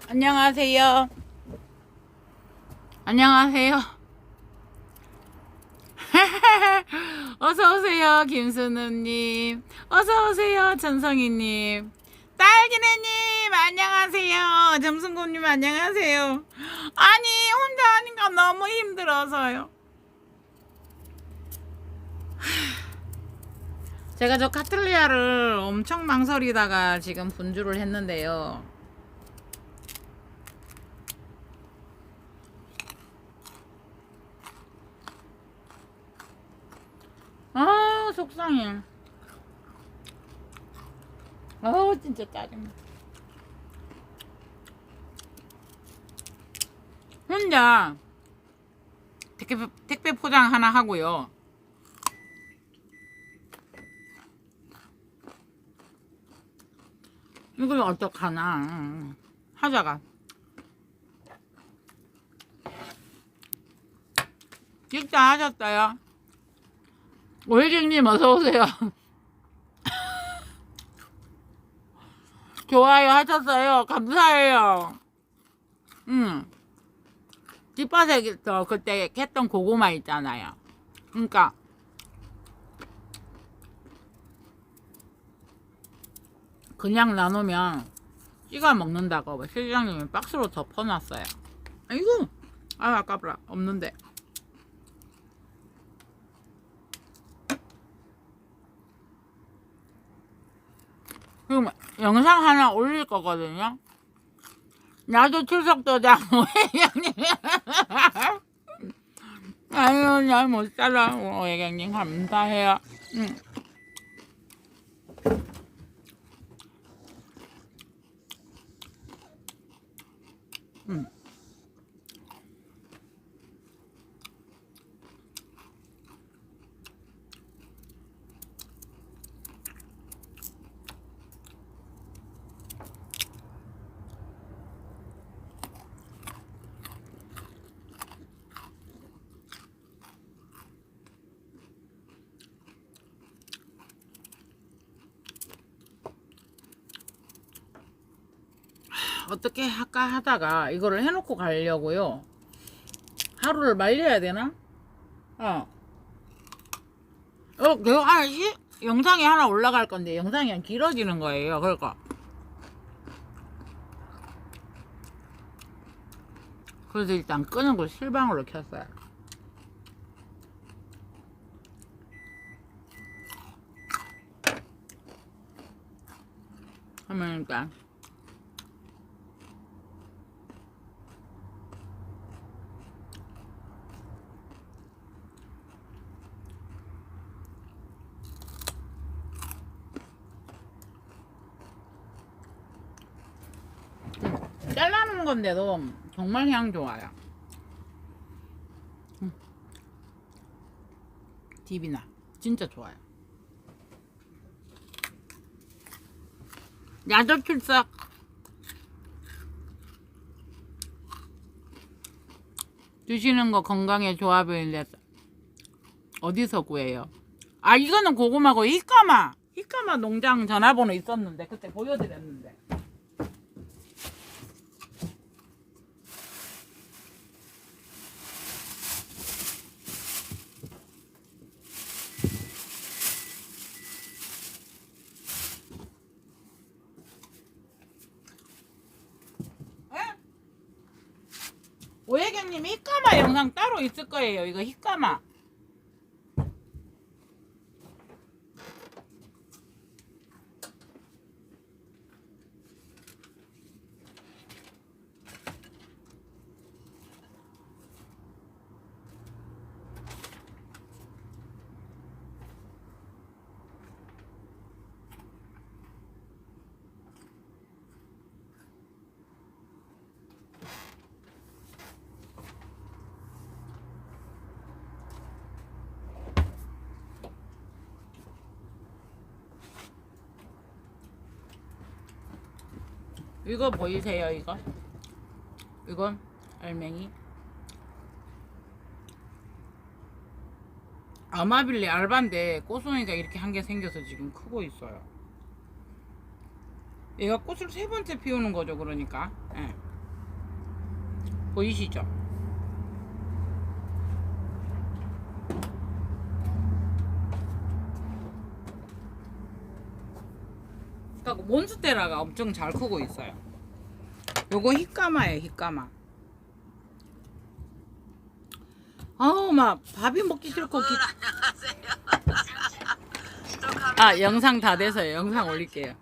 안녕하세요. 안녕하세요. 어서오세요, 김순우님. 어서오세요, 전성희님. 딸기네님, 안녕하세요. 점순구님, 안녕하세요. 아니, 혼자 하니까 너무 힘들어서요. 제가 저 카틀리아를 엄청 망설이다가 지금 분주를 했는데요. 아, 속상해. 진짜 짜증나. 혼자 택배 포장 하나 하고요. 이걸 어떡하나. 하자가. 진짜 하셨어요. 오혜경님 어서오세요. 좋아요 하셨어요. 감사해요. 뒷밭에서 그때 했던 고구마 있잖아요. 그러니까 그냥 나누면 찌가 먹는다고 실장님이 박스로 덮어놨어요. 아이고, 아깝라. 없는데. 그럼 영상 하나 올릴 거거든요. 나도 출석 도장 오혜경님. 아유, 날 못 살아. 오혜경님 감사해요. 어떻게 할까 하다가 이거를 해놓고 가려고요. 하루를 말려야 되나? 내가 영상이 하나 올라갈 건데 영상이 길어지는 거예요. 그러니까 그래서 일단 끄는 걸 실방으로 켰어요. 하면 일단 잘라놓은 건데도 정말 향 좋아요. 딥이나 진짜 좋아요. 야적 출석. 드시는 거 건강에 좋아 보이는데 어디서 구해요? 이거는 고구마고 히카마 농장 전화번호 있었는데 그때 보여드렸는데. 오혜경님 히카마 영상 따로 있을 거예요. 이거 히카마. 이거 보이세요? 이건 알맹이. 아마빌레 알바인데 꽃송이가 이렇게 한 개 생겨서 지금 크고 있어요. 얘가 꽃을 세 번째 피우는 거죠. 그러니까 보이시죠? 그러니까 몬스테라가 엄청 잘 크고 있어요. 요거 히카마예요, 히카마. 아우, 막 밥이 먹기 싫고 아, 영상 다 돼서요. 영상 올릴게요.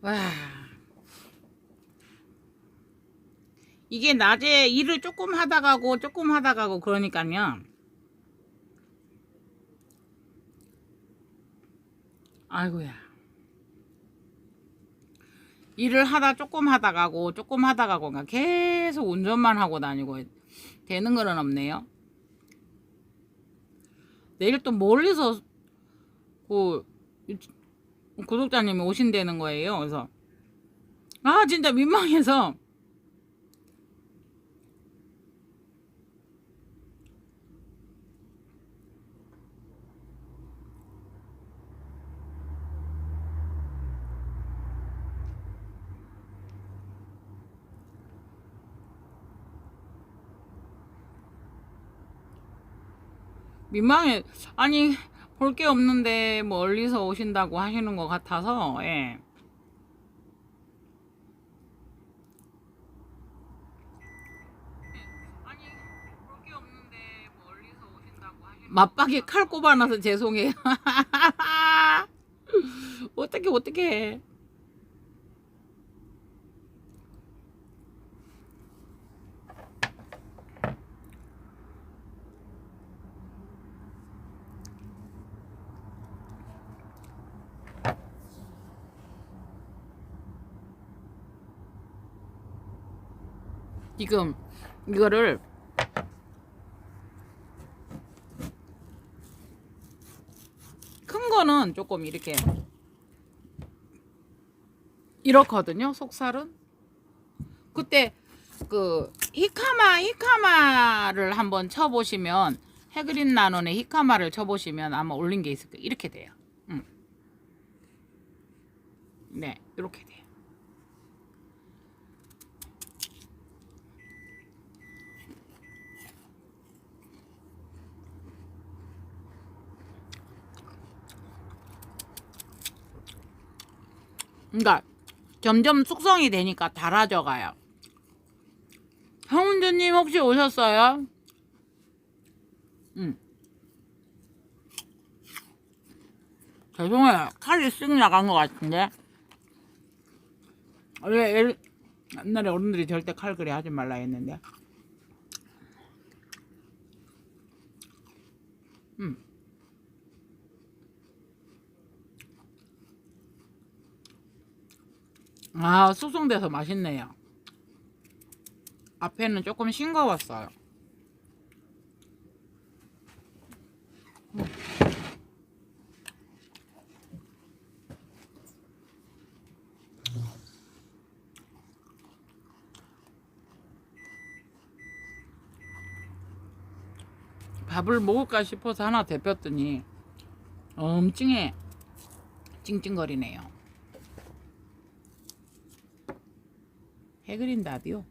와, 이게 낮에 일을 조금 하다 가고 조금 하다 가고 그러니까요. 아이고야. 일을 하다 조금 하다 가고 조금 하다 가고 그러니까 계속 운전만 하고 다니고 되는 거는 없네요. 내일 또 멀리서 그 구독자님이 오신다는 거예요. 그래서 아 진짜 민망해서 민망해. 아니 볼 게 없는데 멀리서 오신다고 하시는 것 같아서 예. 맞박에 칼 꼽아놔서 죄송해요. 어떡해. 지금 이거를 큰 거는 조금 이렇거든요. 속살은. 그때 그 히카마를 한번 쳐보시면 해그린 나논의 히카마를 쳐보시면 아마 올린 게 있을 거예요. 이렇게 돼요. 네, 이렇게 돼요. 그러니까 점점 숙성이 되니까 달아져 가요. 형운주님 혹시 오셨어요? 죄송해요. 칼이 쓱 나간 것 같은데. 원래 옛날에 어른들이 절대 칼 그리 하지 말라 했는데. 아, 숙성돼서 맛있네요. 앞에는 조금 싱거웠어요. 밥을 먹을까 싶어서 하나 데폈더니 엄청해 찡찡거리네요. 해그린 라디오.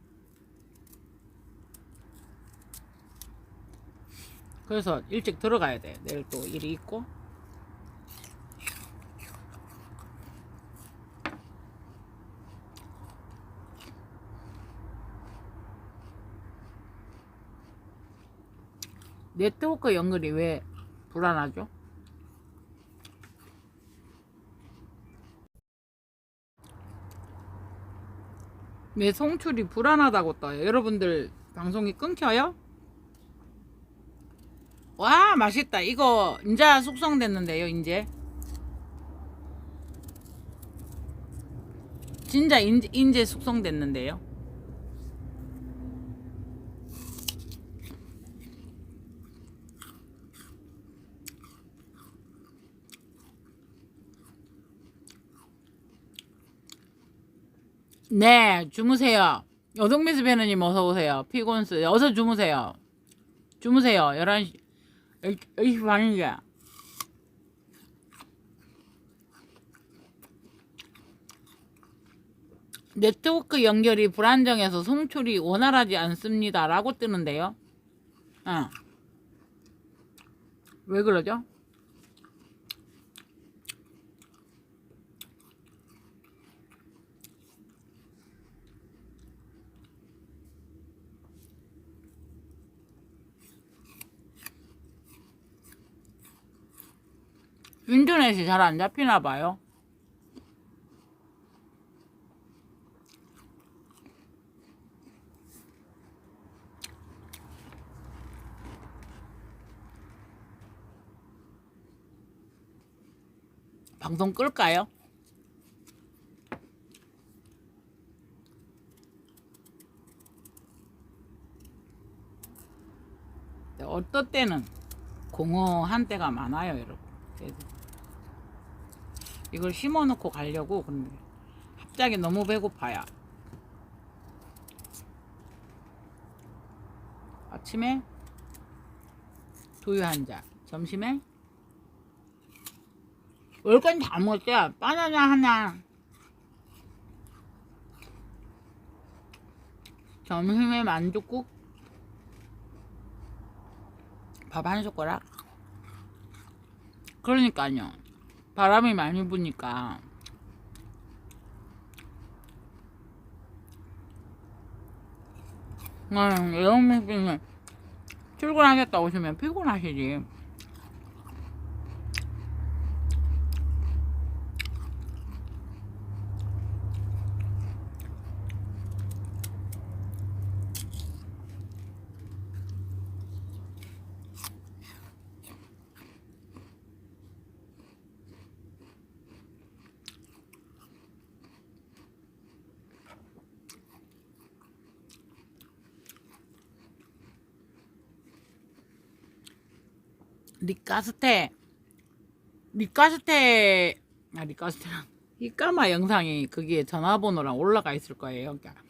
그래서 일찍 들어가야 돼. 내일 또 일이 있고. 네트워크 연결이 왜 불안하죠? 왜 송출이 불안하다고 떠요? 여러분들 방송이 끊겨요? 와, 맛있다. 이거 이제 숙성됐는데요, 이제. 진짜 인제 숙성됐는데요. 네, 주무세요. 여동미스 배너님 어서 오세요. 피곤스 어서 주무세요. 주무세요. 11시 10시 반이야. 네트워크 연결이 불안정해서 송출이 원활하지 않습니다. 라고 뜨는데요. 왜 그러죠? 인터넷이 잘 안 잡히나 봐요. 방송 끌까요? 어떨 때는 공허한 때가 많아요, 여러분. 그래서 이걸 심어놓고 가려고. 근데 갑자기 너무 배고파요. 아침에 두유 한 잔, 점심에 월간 다 먹었어요. 바나나 하나, 점심에 만둣국, 밥 한 숟가락. 그러니까요. 바람이 많이 부니까 여행님은 출근하겠다 오시면 피곤하시지. 리카스테랑 히까마 영상이 거기에 전화번호랑 올라가 있을 거예요. 그러니까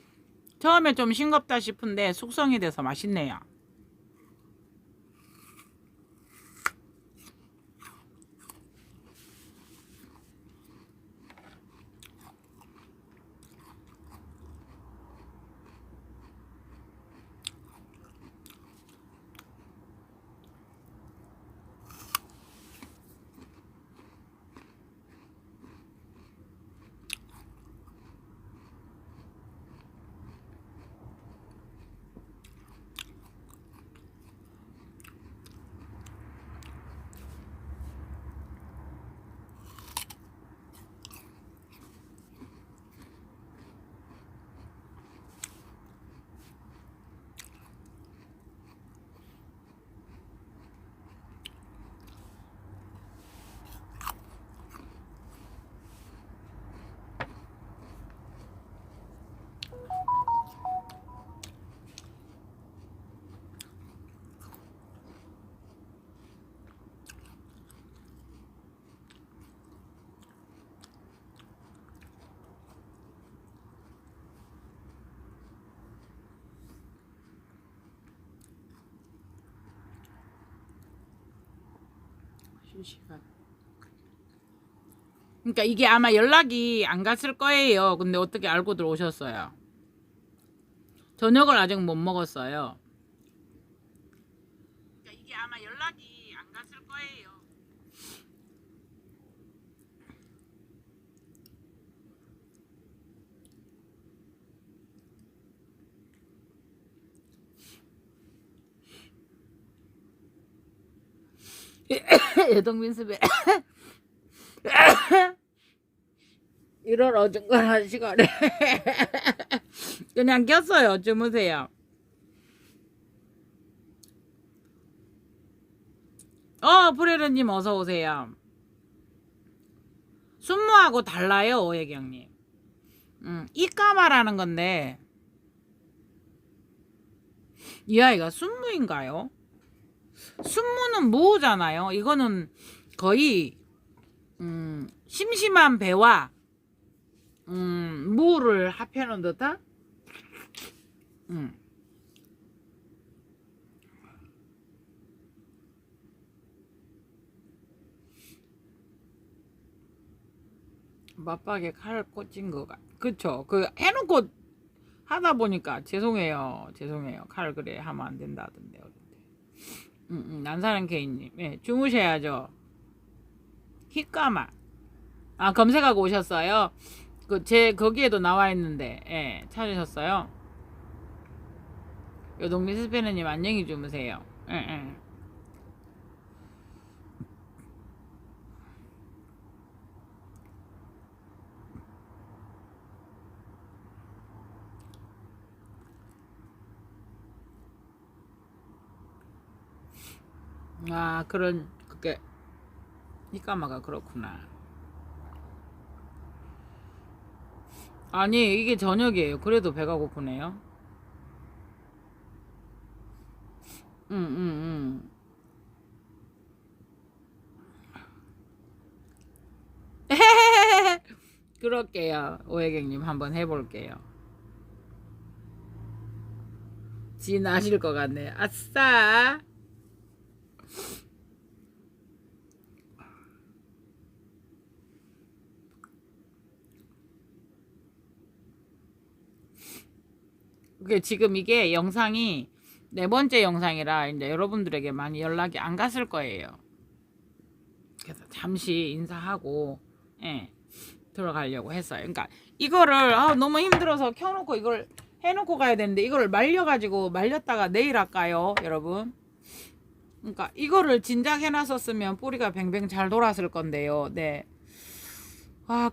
처음에 좀 싱겁다 싶은데 숙성이 돼서 맛있네요. 실시간. 그러니까 이게 아마 연락이 안 갔을 거예요. 근데 어떻게 알고 들어오셨어요? 저녁을 아직 못 먹었어요. 그러니까 이게 아마 연락이 안 갔을 거예요. 여동민 수배 1월 어중간한 시간에 그냥 꼈어요. 주무세요. 프레르님 어서 오세요. 순무하고 달라요, 오혜경님. 이까마라는 건데 이 아이가 순무인가요? 순무는 무잖아요. 이거는 거의 심심한 배와 무를 합해놓은 듯한 맞박에 칼 꽂힌 거가 그쵸. 그 해놓고 하다 보니까 죄송해요. 칼 그래 하면 안 된다던데. 난사는 개인님, 예, 주무셔야죠. 히까마. 아, 검색하고 오셨어요? 그 제 거기에도 나와 있는데, 예, 찾으셨어요? 요동미 스페너님 안녕히 주무세요. 예, 예. 아, 그게 히까마가 그렇구나. 아니, 이게 저녁이에요. 그래도 배가 고프네요. 응, 응, 응. 그럴게요. 오해경님 한번 해볼게요. 진아실 것 같네. 아싸. 그게 지금 이게 영상이 네 번째 영상이라 이제 여러분들에게 많이 연락이 안 갔을 거예요. 그래서 잠시 인사하고, 예, 들어가려고 했어요. 그러니까 이거를 너무 힘들어서 켜놓고 이걸 해놓고 가야 되는데 이거를 말렸다가 내일 할까요, 여러분? 그러니까 이거를 진작 해놨었으면 뿌리가 뱅뱅 잘 돌았을 건데요. 네.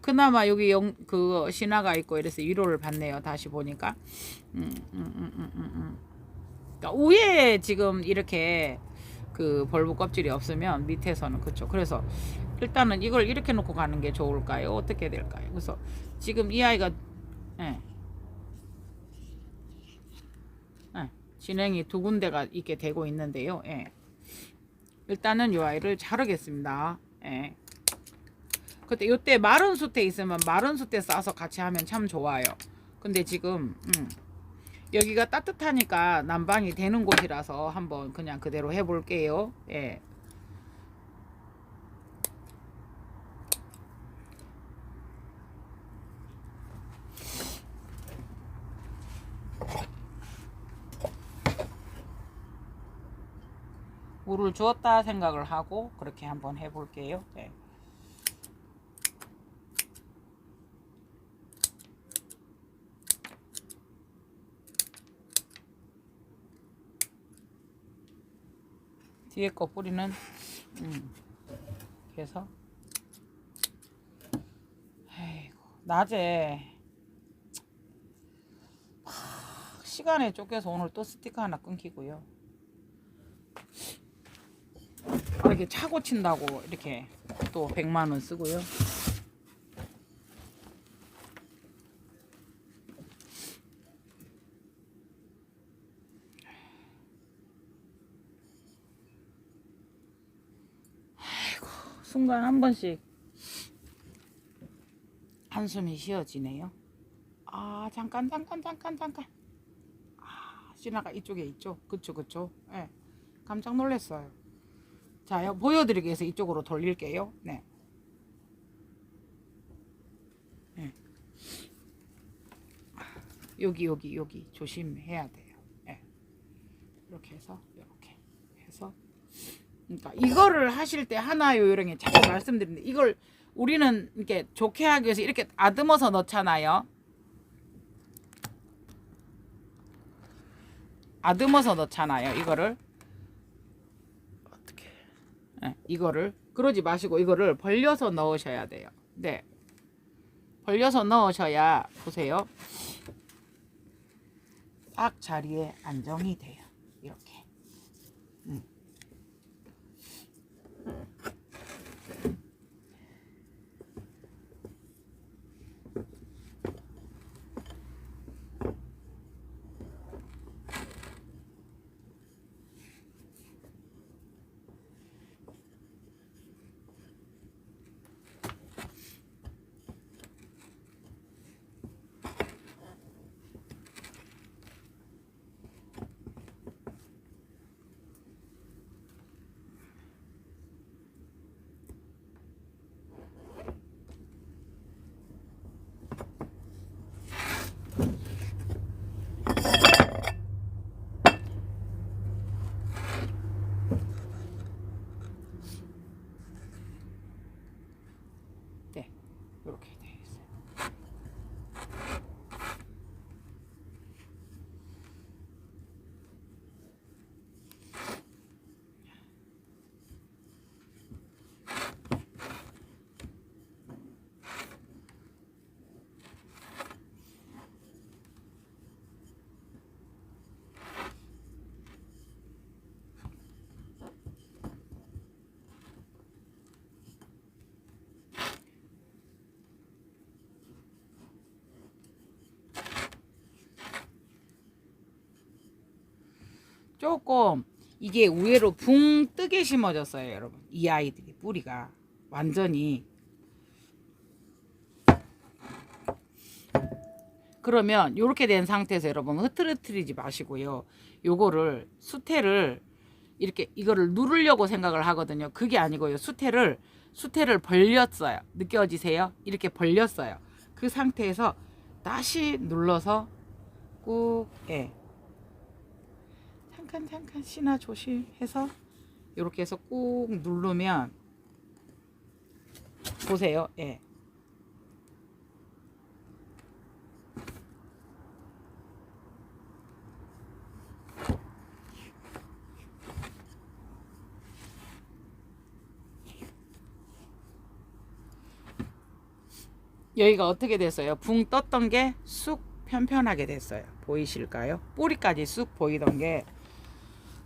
그나마 여기 그 신화가 있고 이래서 위로를 받네요. 다시 보니까. 그러니까 위에 지금 이렇게 그 벌브 껍질이 없으면 밑에서는 그쵸. 그래서 일단은 이걸 이렇게 놓고 가는 게 좋을까요? 어떻게 될까요? 그래서 지금 이 아이가 예, 진행이 두 군데가 있게 되고 있는데요. 예. 일단은 이 아이를 자르겠습니다. 예. 그때 요때 마른 숯에 있으면 마른 숯에 싸서 같이 하면 참 좋아요. 근데 지금 여기가 따뜻하니까 난방이 되는 곳이라서 한번 그냥 그대로 해볼게요. 예. 물을 주었다 생각을 하고 그렇게 한번 해볼게요. 예. 뒤에 거 뿌리는 그래서 아이고, 낮에 시간에 쫓겨서 오늘 또 스티커 하나 끊기고요. 이렇게 차 고친다고 이렇게 또 100만원 쓰고요. 아이고, 순간 한 번씩 한숨이 쉬어지네요. 잠깐. 신화가 이쪽에 있죠. 그쵸. 예. 깜짝 놀랐어요. 자, 보여드리기 위해서 이쪽으로 돌릴게요. 네. 네. 여기 조심해야 돼요. 네. 이렇게 해서 그러니까 이거를 하실 때 하나 요령에 자꾸 말씀드리는데 이걸 우리는 이렇게 좋게 하기 위해서 이렇게 아듬어서 넣잖아요. 아듬어서 넣잖아요. 이거를 어떻게? 네, 이거를 그러지 마시고 이거를 벌려서 넣으셔야 돼요. 네, 벌려서 넣으셔야 보세요. 딱 자리에 안정이 돼요. 이렇게. 이렇게 돼 있어요. 조금 이게 우회로 붕 뜨게 심어졌어요, 여러분. 이 아이들이 뿌리가 완전히. 그러면 이렇게 된 상태에서 여러분 흐트러뜨리지 마시고요. 요거를 수태를 이렇게 이거를 누르려고 생각을 하거든요. 그게 아니고요. 수태를 벌렸어요. 느껴지세요? 이렇게 벌렸어요. 그 상태에서 다시 눌러서 꾹, 예. 잠깐 신아 조심해서 이렇게 해서 꾹 누르면 보세요. 예. 여기가 어떻게 됐어요? 붕 떴던 게 쑥 편편하게 됐어요. 보이실까요? 뿌리까지 쑥 보이던 게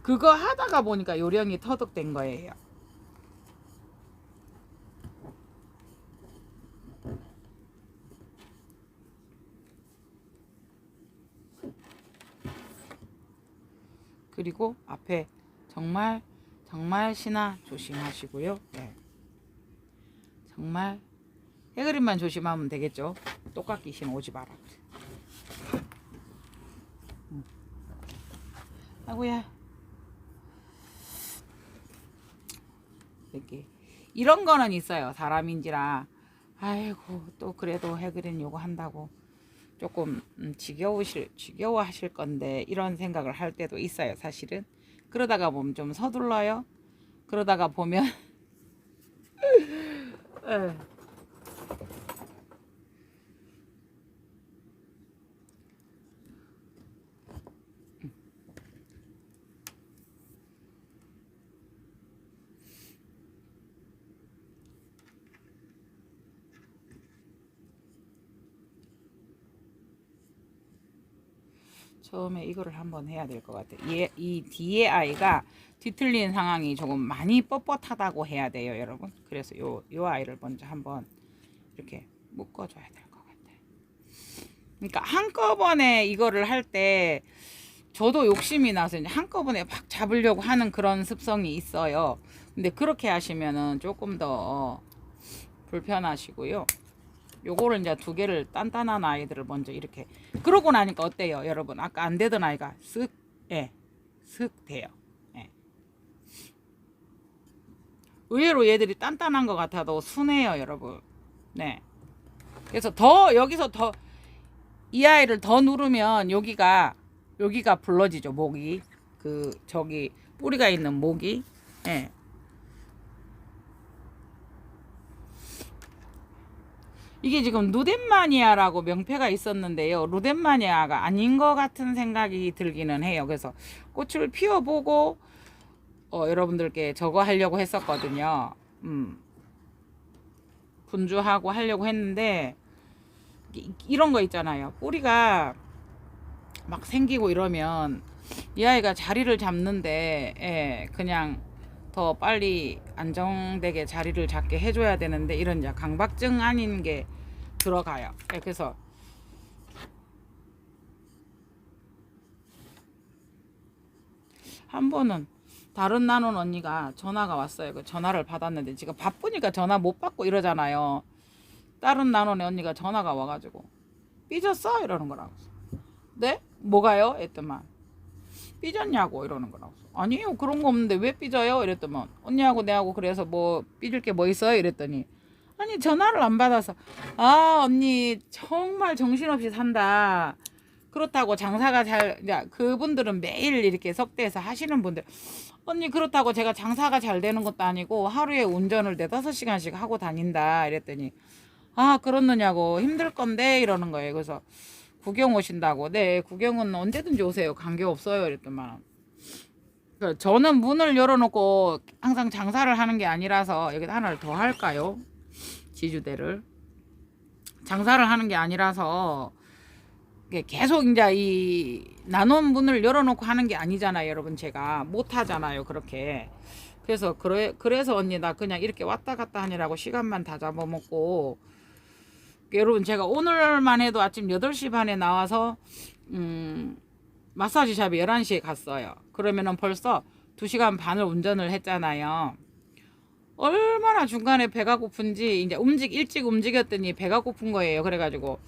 그거 하다가 보니까 요령이 터득된 거예요. 그리고 앞에 정말 신아 조심하시고요. 네. 정말 해그림만 조심하면 되겠죠. 똑같 귀신 오지 마라. 아구야. 이렇게 이런 거는 있어요. 사람인지라 아이고 또 그래도 해그린 요거 한다고 조금 지겨워하실 건데 이런 생각을 할 때도 있어요. 사실은 그러다가 보면 좀 서둘러요. 그러다가 보면 처음에 이거를 한번 해야 될 것 같아요. 이 뒤에 아이가 뒤틀린 상황이 조금 많이 뻣뻣하다고 해야 돼요, 여러분. 그래서 요 아이를 먼저 한번 이렇게 묶어줘야 될 것 같아요. 그러니까 한꺼번에 이거를 할 때 저도 욕심이 나서 이제 한꺼번에 막 잡으려고 하는 그런 습성이 있어요. 근데 그렇게 하시면은 조금 더 불편하시고요. 요거를 이제 두 개를 단단한 아이들을 먼저 이렇게 그러고 나니까 어때요 여러분? 아까 안 되던 아이가 쓱 돼요. 예. 의외로 얘들이 단단한 것 같아도 순해요 여러분. 네. 그래서 더 여기서 더 이 아이를 더 누르면 여기가 불러지죠. 목이 그 저기 뿌리가 있는 목이. 예. 이게 지금 루덴마니아라고 명패가 있었는데요. 루덴마니아가 아닌 것 같은 생각이 들기는 해요. 그래서 꽃을 피워보고 여러분들께 저거 하려고 했었거든요. 분주하고 하려고 했는데 이런 거 있잖아요. 뿌리가 막 생기고 이러면 이 아이가 자리를 잡는데 그냥 더 빨리 안정되게 자리를 잡게 해줘야 되는데 이런 이제 강박증 아닌 게 들어가요. 그래서 한 번은 다른 나눈 언니가 전화가 왔어요. 그 전화를 받았는데 지금 바쁘니까 전화 못 받고 이러잖아요. 다른 나눈의 언니가 전화가 와가지고 삐졌어? 이러는 거라고. 네? 뭐가요? 했더만 삐졌냐고 이러는 거라고. 아니요 그런 거 없는데 왜 삐져요? 이랬더만 언니하고 내하고 그래서 뭐 삐질 게 뭐 있어요? 이랬더니 아니 전화를 안 받아서 아 언니 정말 정신없이 산다. 그렇다고 장사가 잘 그분들은 매일 이렇게 석대에서 하시는 분들 언니 그렇다고 제가 장사가 잘 되는 것도 아니고 하루에 운전을 4-5시간씩 하고 다닌다 이랬더니 아, 그렇느냐고, 힘들 건데 이러는 거예요. 그래서 구경 오신다고. 네, 구경은 언제든지 오세요. 관계 없어요. 이랬더만. 저는 문을 열어놓고 항상 장사를 하는 게 아니라서. 여기다 하나를 더 할까요? 지주대를 장사를 하는 게 아니라서 계속 이제 이 나눔 문을 열어놓고 하는 게 아니잖아요. 여러분, 제가 못 하잖아요. 그렇게. 그래서 언니 나 그냥 이렇게 왔다 갔다 하느라고 시간만 다 잡아먹고. 여러분, 제가 오늘만 해도 아침 8시 반에 나와서 마사지 샵에 11시에 갔어요. 그러면은 벌써 2시간 반을 운전을 했잖아요. 얼마나 중간에 배가 고픈지. 이제 일찍 움직였더니 배가 고픈 거예요. 그래가지고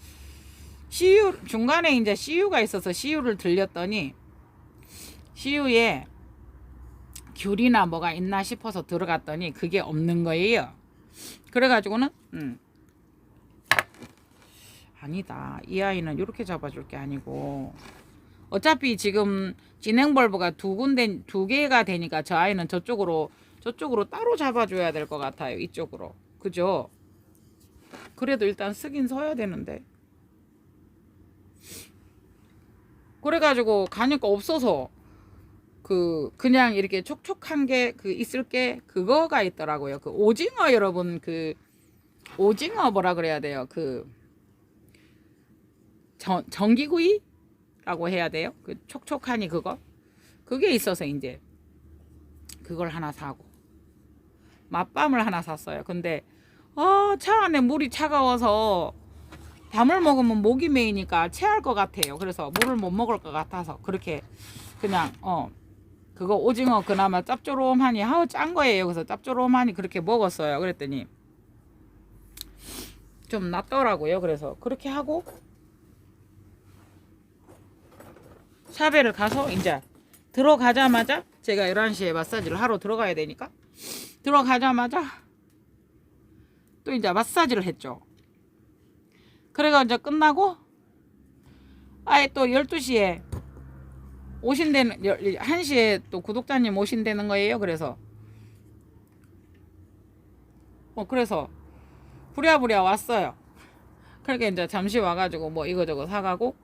중간에 이제 CU가 있어서 CU를 들렸더니 CU에 귤이나 뭐가 있나 싶어서 들어갔더니 그게 없는 거예요. 그래가지고는 아니다, 이 아이는 이렇게 잡아줄 게 아니고, 어차피 지금 진행 벌브가 두 개가 되니까 저 아이는 저쪽으로 따로 잡아줘야 될 것 같아요. 이쪽으로. 그죠? 그래도 일단 쓰긴 서야 되는데. 그래가지고 가니까 없어서 그냥 이렇게 촉촉한 게 있을 게 그거가 있더라고요. 그 오징어, 여러분, 오징어 뭐라 그래야 돼요? 전기구이라고 해야 돼요? 촉촉하니 그게 있어서 이제 그걸 하나 사고 맛밤을 하나 샀어요. 근데 차 안에 물이 차가워서 밤을 먹으면 목이 메이니까 체할 것 같아요. 그래서 물을 못 먹을 것 같아서 그렇게 그냥 그거 오징어 그나마 짭조름하니 짠 거예요. 그래서 짭조름하니 그렇게 먹었어요. 그랬더니 좀 낫더라고요. 그래서 그렇게 하고 샤베를 가서 이제 들어가자마자, 제가 11시에 마사지를 하러 들어가야 되니까 들어가자마자 또 이제 마사지를 했죠. 그래가 이제 끝나고 아예 또 12시에 오신다는, 1시에 또 구독자님 오신다는 거예요. 그래서 그래서 부랴부랴 왔어요. 그러니까 이제 잠시 와가지고 뭐 이거저거 사가고,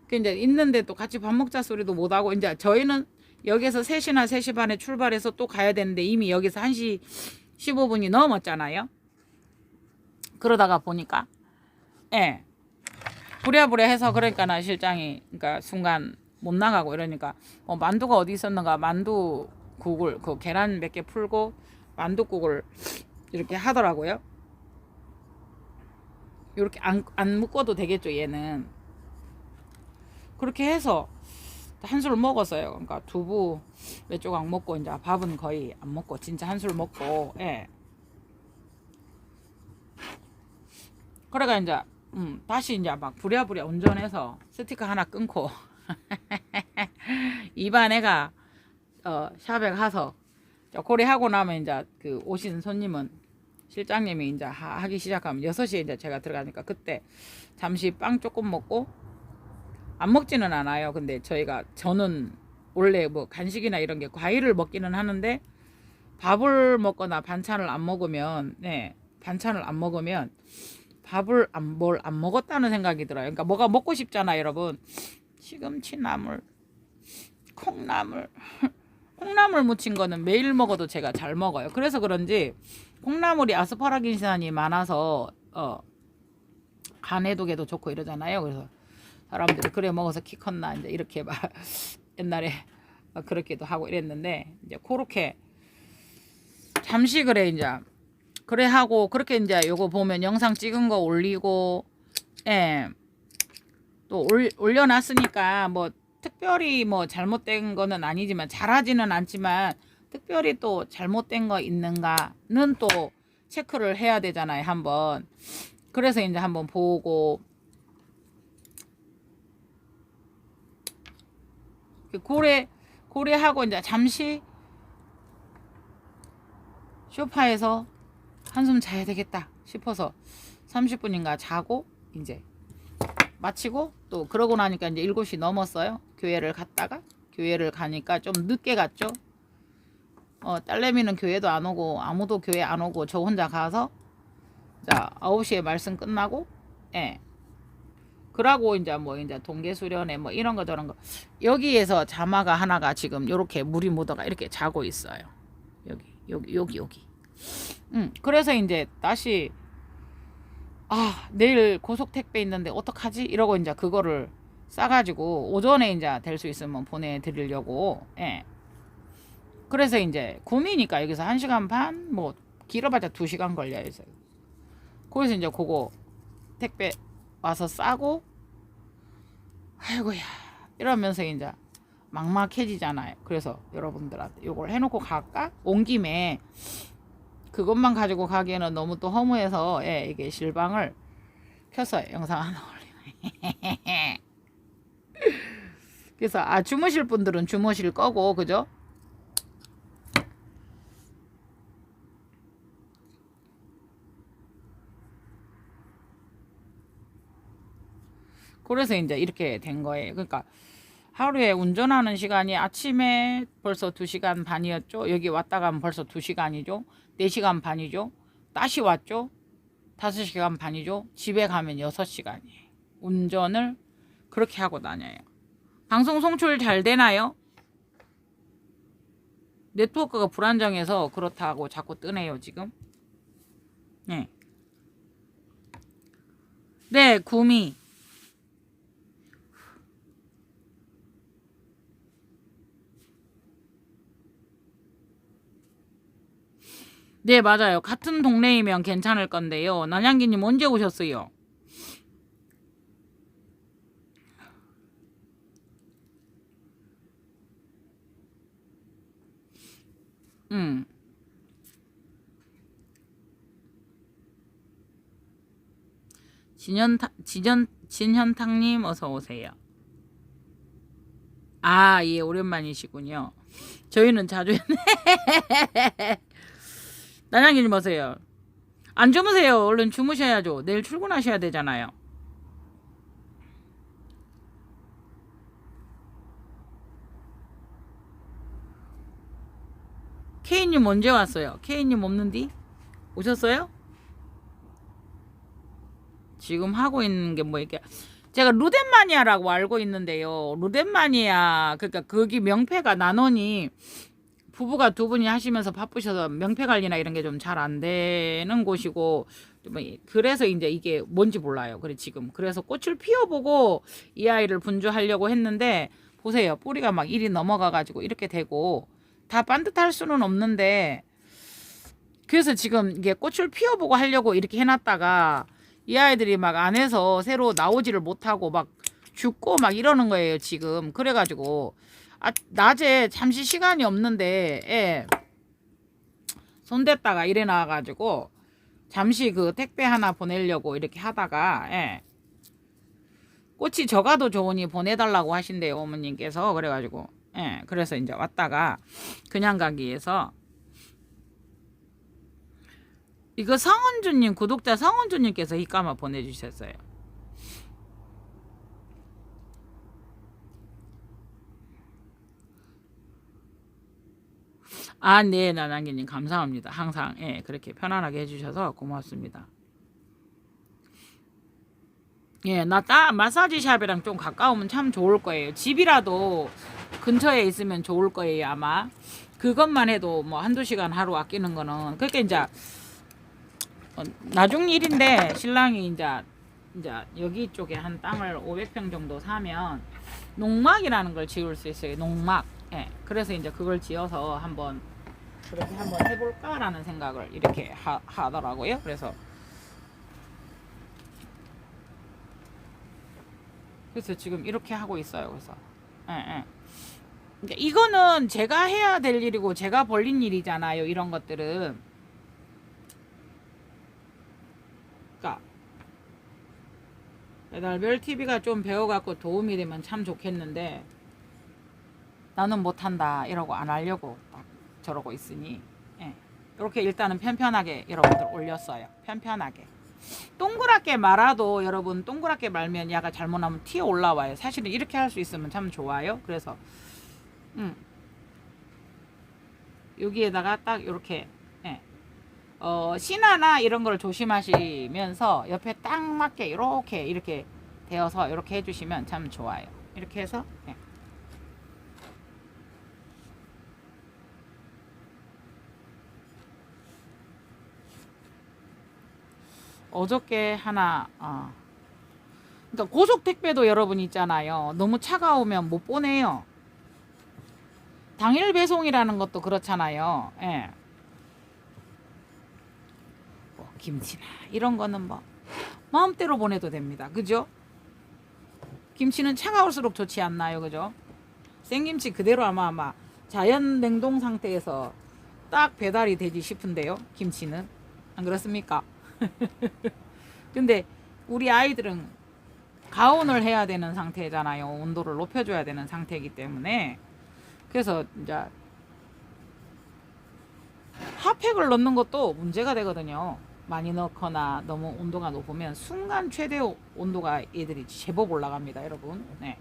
이제 있는데 또 같이 밥 먹자 소리도 못하고, 이제 저희는 여기서 3시나 3시 반에 출발해서 또 가야 되는데 이미 여기서 1시 15분이 넘었잖아요. 그러다가 보니까 부랴부랴 해서, 그러니까 나 실장이 그러니까 순간 못 나가고 이러니까 만두가 어디 있었는가, 만두국을 계란 몇 개 풀고 만두국을 이렇게 하더라고요. 이렇게 안 묶어도 되겠죠, 얘는. 그렇게 해서 한술 먹었어요. 그러니까 두부 몇 조각 먹고 이제 밥은 거의 안 먹고 진짜 한술 먹고. 그래가 이제 다시 이제 막 부랴부랴 운전해서 스티커 하나 끊고 이반 애가 샵에 가서 고래 하고 나면 이제 오신 손님은 실장님이 이제 하기 시작하면 6시에 이제 제가 들어가니까 그때 잠시 빵 조금 먹고, 안 먹지는 않아요. 근데 저는 원래 뭐 간식이나 이런 게 과일을 먹기는 하는데 밥을 먹거나 반찬을 안 먹으면 밥을 안 먹었다는 생각이 들어요. 그러니까 뭐가 먹고 싶잖아요, 여러분. 시금치 나물, 콩나물 콩나물 무친 거는 매일 먹어도 제가 잘 먹어요. 그래서 그런지 콩나물이 아스파라긴산이 많아서 간 해독에도 좋고 이러잖아요. 그래서 사람들이 그래 먹어서 키 컸나 이제 이렇게 막 옛날에 그렇게도 하고 이랬는데, 이제 그렇게 잠시 그래 하고, 그렇게 이제 요거 보면 영상 찍은 거 올리고, 또 올려놨으니까 뭐 특별히 뭐 잘못된 거는 아니지만, 잘하지는 않지만 특별히 또 잘못된 거 있는가는 또 체크를 해야 되잖아요, 한번. 그래서 이제 한번 보고, 고래하고 이제 잠시 소파에서 한숨 자야 되겠다 싶어서 30분인가 자고 이제 마치고, 또 그러고 나니까 이제 7시 넘었어요. 교회를 가니까 좀 늦게 갔죠. 딸내미는 교회도 안 오고 아무도 교회 안 오고 저 혼자 가서 자, 9시에 말씀 끝나고, 예. 그러고 이제 뭐 이제 동계 수련회 뭐 이런 거 저런 거 여기에서 자마가 하나가 지금 요렇게 물이 묻어가 이렇게 자고 있어요. 여기. 그래서 이제 다시 내일 고속 택배 있는데 어떡하지? 이러고 이제 그거를 싸가지고 오전에 이제 될 수 있으면 보내드리려고. 예. 그래서 이제 구미니까 여기서 1시간 반, 뭐 길어봤자 2시간 걸려요. 그래서 이제 그거 택배 와서 싸고, 아이고야 이러면서 이제 막막해지잖아요. 그래서 여러분들한테 요걸 해놓고 갈까? 온 김에 그것만 가지고 가기에는 너무 또 허무해서, 예, 이게 실방을 켜서 영상 하나 올리네. 그래서 주무실 분들은 주무실 거고, 그죠? 그래서 이제 이렇게 된 거예요. 그러니까 하루에 운전하는 시간이 아침에 벌써 2시간 반이었죠. 여기 왔다 가면 벌써 2시간이죠. 4시간 반이죠. 다시 왔죠. 5시간 반이죠. 집에 가면 6시간이에요. 운전을 그렇게 하고 다녀요. 방송 송출 잘 되나요? 네트워크가 불안정해서 그렇다고 자꾸 뜨네요, 지금. 네. 네, 구미. 네, 맞아요. 같은 동네이면 괜찮을 건데요. 난양기님 언제 오셨어요? 음. 진현탁님 어서 오세요. 예, 오랜만이시군요. 저희는 자주 난양기님 어서요. 안 주무세요. 얼른 주무셔야죠. 내일 출근하셔야 되잖아요. K님 언제 왔어요? K님 없는디? 오셨어요? 지금 하고 있는 게 뭐 이렇게 제가 루덴마니아라고 알고 있는데요. 루덴마니아 그러니까 거기 명패가 난원이 부부가 2분이 하시면서 바쁘셔서 명패 관리나 이런 게 좀 잘 안 되는 곳이고, 그래서 이제 이게 뭔지 몰라요. 그래 지금 그래서 꽃을 피워보고 이 아이를 분주하려고 했는데 보세요. 뿌리가 막 일이 넘어가가지고 이렇게 되고 다 반듯할 수는 없는데, 그래서 지금 이게 꽃을 피워보고 하려고 이렇게 해놨다가 이 아이들이 막 안에서 새로 나오지를 못하고 막 죽고 막 이러는 거예요 지금. 그래가지고 낮에 잠시 시간이 없는데, 예, 손댔다가 이래 나와가지고 잠시 그 택배 하나 보내려고 이렇게 하다가, 예, 꽃이 적어도 좋으니 보내달라고 하신대요 어머님께서. 그래가지고, 예, 그래서 이제 왔다가 그냥 가기에서 이거 성은주님, 구독자 성은주님께서 이 까마 보내주셨어요. 네, 나나기님 감사합니다. 항상, 예, 그렇게 편안하게 해주셔서 고맙습니다. 예, 마사지 샵이랑 좀 가까우면 참 좋을 거예요. 집이라도 근처에 있으면 좋을 거예요 아마. 그것만 해도 뭐 1-2시간 하루 아끼는 거는, 그렇게 이제 나중 일인데, 신랑이 이제 여기 쪽에 한 땅을 500평 정도 사면 농막이라는 걸 지을 수 있어요. 농막. 예. 그래서 이제 그걸 지어서 그렇게 한번 해볼까라는 생각을 이렇게 하더라고요. 그래서 지금 이렇게 하고 있어요. 그래서 예. 이거는 제가 해야 될 일이고 제가 벌린 일이잖아요. 이런 것들은. 그러니까 배달별 TV가 좀 배워갖고 도움이 되면 참 좋겠는데, 나는 못한다 이러고 안 하려고 딱 저러고 있으니, 예, 이렇게 일단은 편편하게 여러분들 올렸어요. 편편하게. 동그랗게 말아도 여러분, 동그랗게 말면 야가 잘못하면 튀어 올라와요. 사실은 이렇게 할 수 있으면 참 좋아요. 그래서 여기에다가 딱 이렇게, 예, 신화나 이런 걸 조심하시면서 옆에 딱 맞게 이렇게 되어서 이렇게 해주시면 참 좋아요. 이렇게 해서 네. 어저께 하나 그러니까 고속 택배도 여러분 있잖아요. 너무 차가우면 못 보내요. 당일 배송이라는 것도 그렇잖아요. 예. 뭐 김치나 이런 거는 뭐 마음대로 보내도 됩니다. 그죠? 김치는 차가울수록 좋지 않나요? 그죠? 생김치 그대로 아마 자연 냉동 상태에서 딱 배달이 되지 싶은데요. 김치는 안 그렇습니까? 근데 우리 아이들은 가온을 해야 되는 상태잖아요. 온도를 높여줘야 되는 상태이기 때문에 그래서 이제 핫팩을 넣는 것도 문제가 되거든요. 많이 넣거나 너무 온도가 높으면 순간 최대 온도가 얘들이 제법 올라갑니다, 여러분. 네.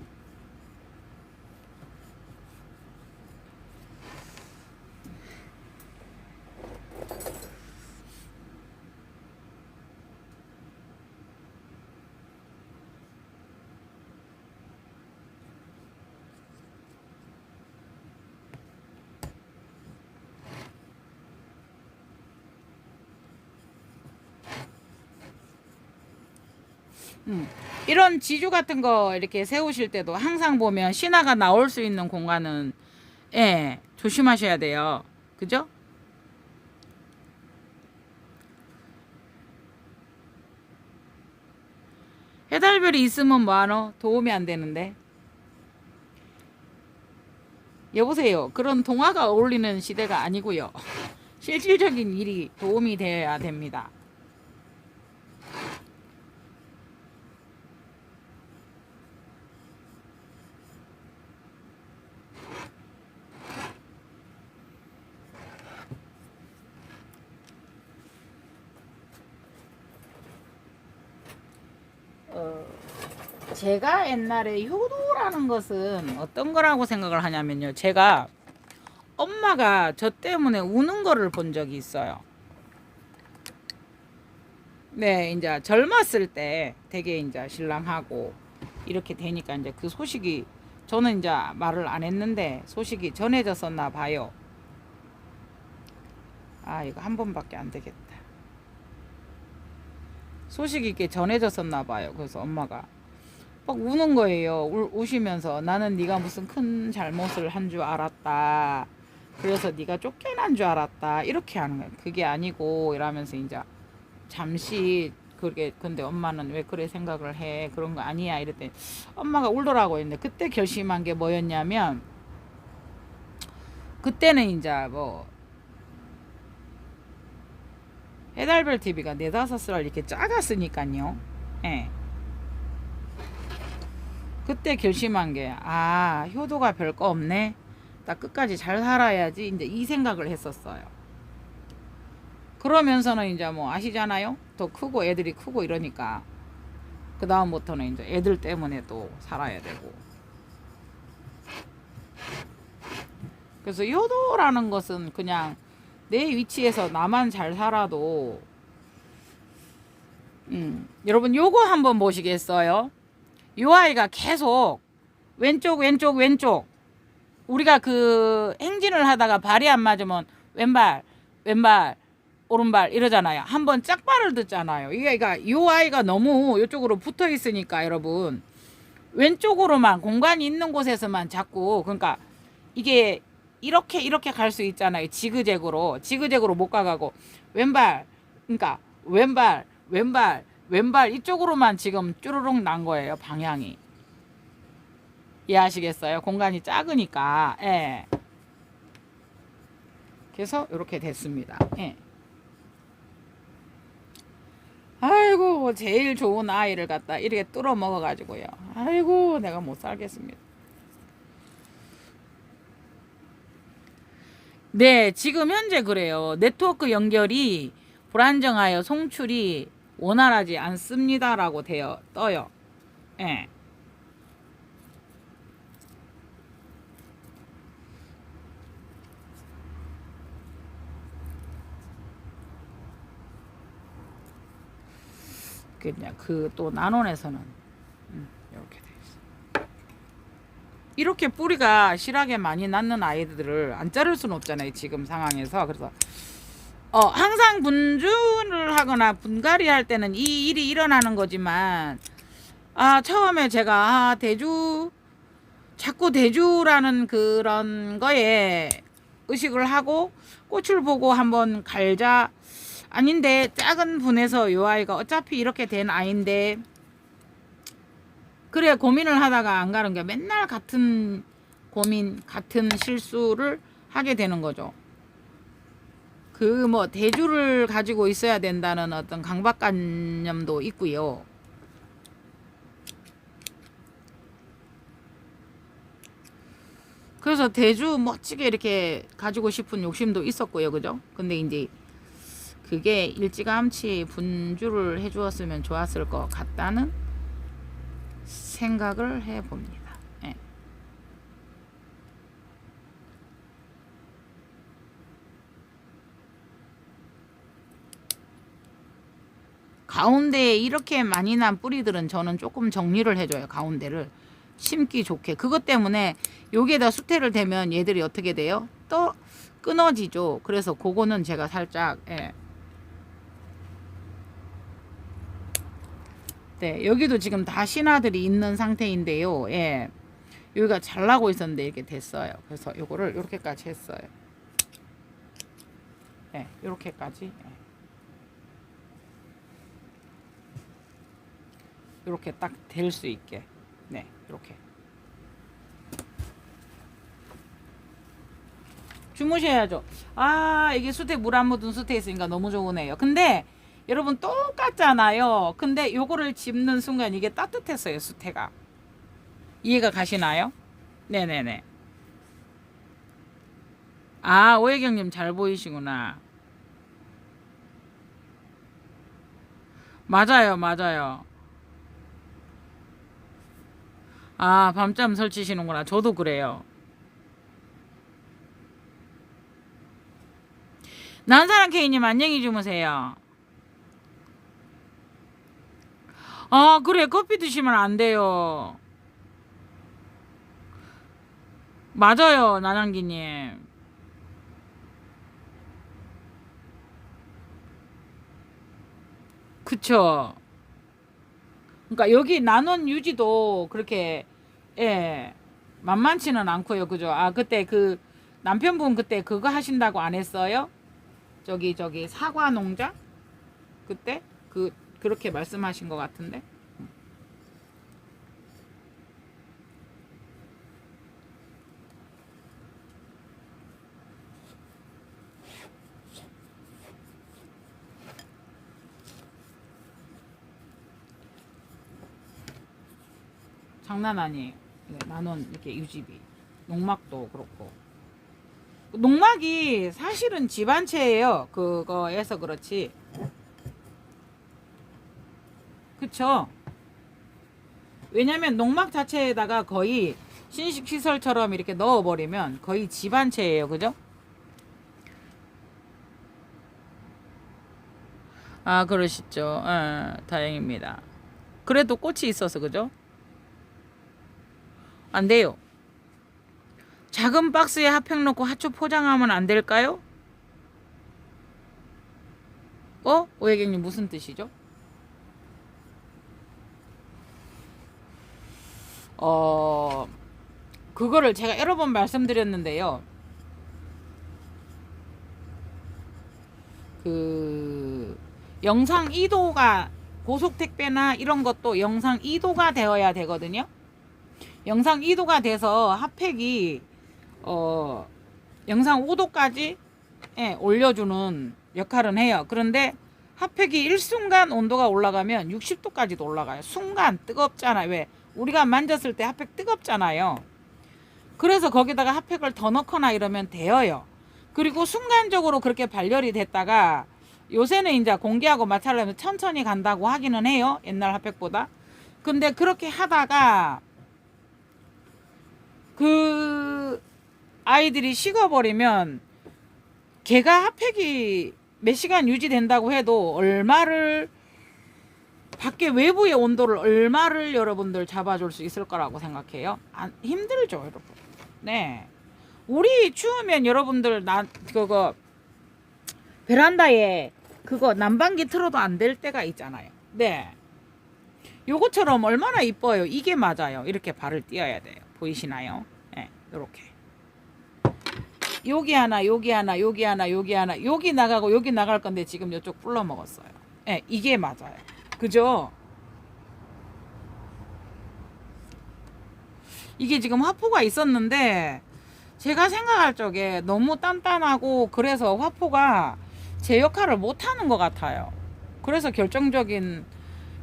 이런 지주 같은 거 이렇게 세우실 때도 항상 보면 신화가 나올 수 있는 공간은 예, 조심하셔야 돼요. 그죠? 해달별이 있으면 뭐하노? 도움이 안 되는데. 여보세요. 그런 동화가 어울리는 시대가 아니고요. 실질적인 일이 도움이 돼야 됩니다. 제가 옛날에 효도라는 것은 어떤 거라고 생각을 하냐면요. 제가 엄마가 저 때문에 우는 거를 본 적이 있어요. 네, 이제 젊었을 때 되게 이제 신랑하고 이렇게 되니까 이제 그 소식이 저는 이제 말을 안 했는데 소식이 전해졌었나 봐요. 아, 이거 한 번밖에 안 되겠다. 소식이 이렇게 전해졌었나 봐요. 그래서 엄마가 막 우는 거예요. 우시면서 나는 네가 무슨 큰 잘못을 한 줄 알았다. 그래서 네가 쫓겨난 줄 알았다. 이렇게 하는 거예요. 그게 아니고 이러면서 이제 잠시 그게 근데 엄마는 왜 그래 생각을 해? 그런 거 아니야. 이랬더니 엄마가 울더라고요. 근데 그때 결심한 게 뭐였냐면 그때는 이제 뭐 해달별 TV가 4~5살 이렇게 작았으니까요. 예. 그때 결심한 게, 효도가 별거 없네. 나 끝까지 잘 살아야지. 이제 이 생각을 했었어요. 그러면서는 이제 뭐 아시잖아요? 더 크고 애들이 크고 이러니까. 그 다음부터는 이제 애들 때문에 또 살아야 되고. 그래서 효도라는 것은 그냥 내 위치에서 나만 잘 살아도, 여러분 요거 한번 보시겠어요? 요 아이가 계속 왼쪽 왼쪽 왼쪽 우리가 그 행진을 하다가 발이 안 맞으면 왼발 왼발 오른발 이러잖아요. 한번 짝발을 듣잖아요. 이게 요 아이가 너무 이쪽으로 붙어 있으니까 여러분 왼쪽으로만 공간이 있는 곳에서만 자꾸 그러니까 이게 이렇게 갈 수 있잖아요. 지그재그로 못 가가고 왼발 그러니까 왼발 이쪽으로만 지금 쭈루룩 난 거예요. 방향이. 이해하시겠어요? 공간이 작으니까. 예. 그래서 이렇게 됐습니다. 예. 아이고 제일 좋은 아이를 갖다 이렇게 뚫어 먹어가지고요. 아이고 내가 못 살겠습니다. 네, 지금 현재 그래요. 네트워크 연결이 불안정하여 송출이 원활하지 않습니다라고 떠요. 예. 그냥 그 또 나논에서는 이렇게 돼 있어. 이렇게 뿌리가 실하게 많이 낳는 아이들을 안 자를 수는 없잖아요, 지금 상황에서. 그래서 항상 분주를 하거나 분갈이 할 때는 이 일이 일어나는 거지만, 처음에 제가 자꾸 대주라는 그런 거에 의식을 하고 꽃을 보고 한번 갈자, 아닌데 작은 분에서 요 아이가 어차피 이렇게 된 아이인데, 그래 고민을 하다가 안 가는 게 맨날 같은 고민, 같은 실수를 하게 되는 거죠. 그 뭐 대주를 가지고 있어야 된다는 어떤 강박관념도 있고요. 그래서 대주 멋지게 이렇게 가지고 싶은 욕심도 있었고요. 그죠? 근데 이제 그게 일찌감치 분주를 해주었으면 좋았을 것 같다는 생각을 해봅니다. 예. 가운데에 이렇게 많이 난 뿌리들은 저는 조금 정리를 해줘요. 가운데를 심기 좋게. 그것 때문에 여기에다 수태를 대면 얘들이 어떻게 돼요? 또 끊어지죠. 그래서 그거는 제가 살짝 네, 여기도 지금 다 신화들이 있는 상태인데요. 예. 여기가 잘 나고 있었는데 이렇게 됐어요. 그래서 요거를 이렇게까지 했어요. 네, 이렇게까지. 이렇게 딱 될 수 있게. 네, 이렇게. 주무셔야죠. 이게 수태 물 안 묻은 수태 있으니까 너무 좋으네요. 근데 여러분 똑같잖아요. 근데 요거를 집는 순간 이게 따뜻했어요, 수태가. 이해가 가시나요? 네네네. 오혜경님 잘 보이시구나. 맞아요, 맞아요. 밤잠 설치시는구나. 저도 그래요. 난사랑 K님 안녕히 주무세요. 그래. 커피 드시면 안 돼요. 맞아요, 나랑기님. 그쵸. 그러니까 여기 난원 유지도 그렇게 만만치는 않고요. 그죠? 그때 그 남편분 그때 그거 하신다고 안 했어요? 저기 사과 농장? 그때 그렇게 말씀하신 것 같은데. 장난 아니에요. 만원 이렇게 유지비. 농막도 그렇고. 농막이 사실은 집 한 채예요. 그거에서 그렇지. 그쵸? 왜냐면 농막 자체에다가 거의 신식시설처럼 이렇게 넣어버리면 거의 집 한 채예요. 그죠? 그러시죠. 다행입니다. 그래도 꽃이 있어서 그죠? 안 돼요. 작은 박스에 핫팩 넣고 핫초 포장하면 안 될까요? 오혜경님 무슨 뜻이죠? 그거를 제가 여러 번 말씀드렸는데요. 영상 2도가 고속택배나 이런 것도 영상 2도가 되어야 되거든요. 영상 2도가 돼서 핫팩이 영상 5도까지 올려주는 역할은 해요. 그런데 핫팩이 일순간 온도가 올라가면 60도까지도 올라가요. 순간 뜨겁잖아요. 왜? 우리가 만졌을 때 핫팩 뜨겁잖아요. 그래서 거기다가 핫팩을 더 넣거나 이러면 데어요. 그리고 순간적으로 그렇게 발열이 됐다가 요새는 이제 공기하고 마찰하면 천천히 간다고 하기는 해요. 옛날 핫팩보다. 근데 그렇게 하다가 그 아이들이 식어버리면 걔가 핫팩이 몇 시간 유지된다고 해도 얼마를 밖에 외부의 온도를 얼마를 여러분들 잡아줄 수 있을 거라고 생각해요? 힘들죠, 여러분. 네. 우리 추우면 여러분들 그거 베란다에 그거 난방기 틀어도 안 될 때가 있잖아요. 네. 요거처럼 얼마나 이뻐요. 이게 맞아요. 이렇게 발을 띄어야 돼요. 보이시나요? 네, 요렇게. 여기 하나, 여기 하나, 여기 하나, 여기 하나, 여기 나가고 여기 나갈 건데 지금 이쪽 불러 먹었어요. 네, 이게 맞아요. 그죠? 이게 지금 화포가 있었는데 제가 생각할 적에 너무 단단하고 그래서 화포가 제 역할을 못하는 것 같아요. 그래서 결정적인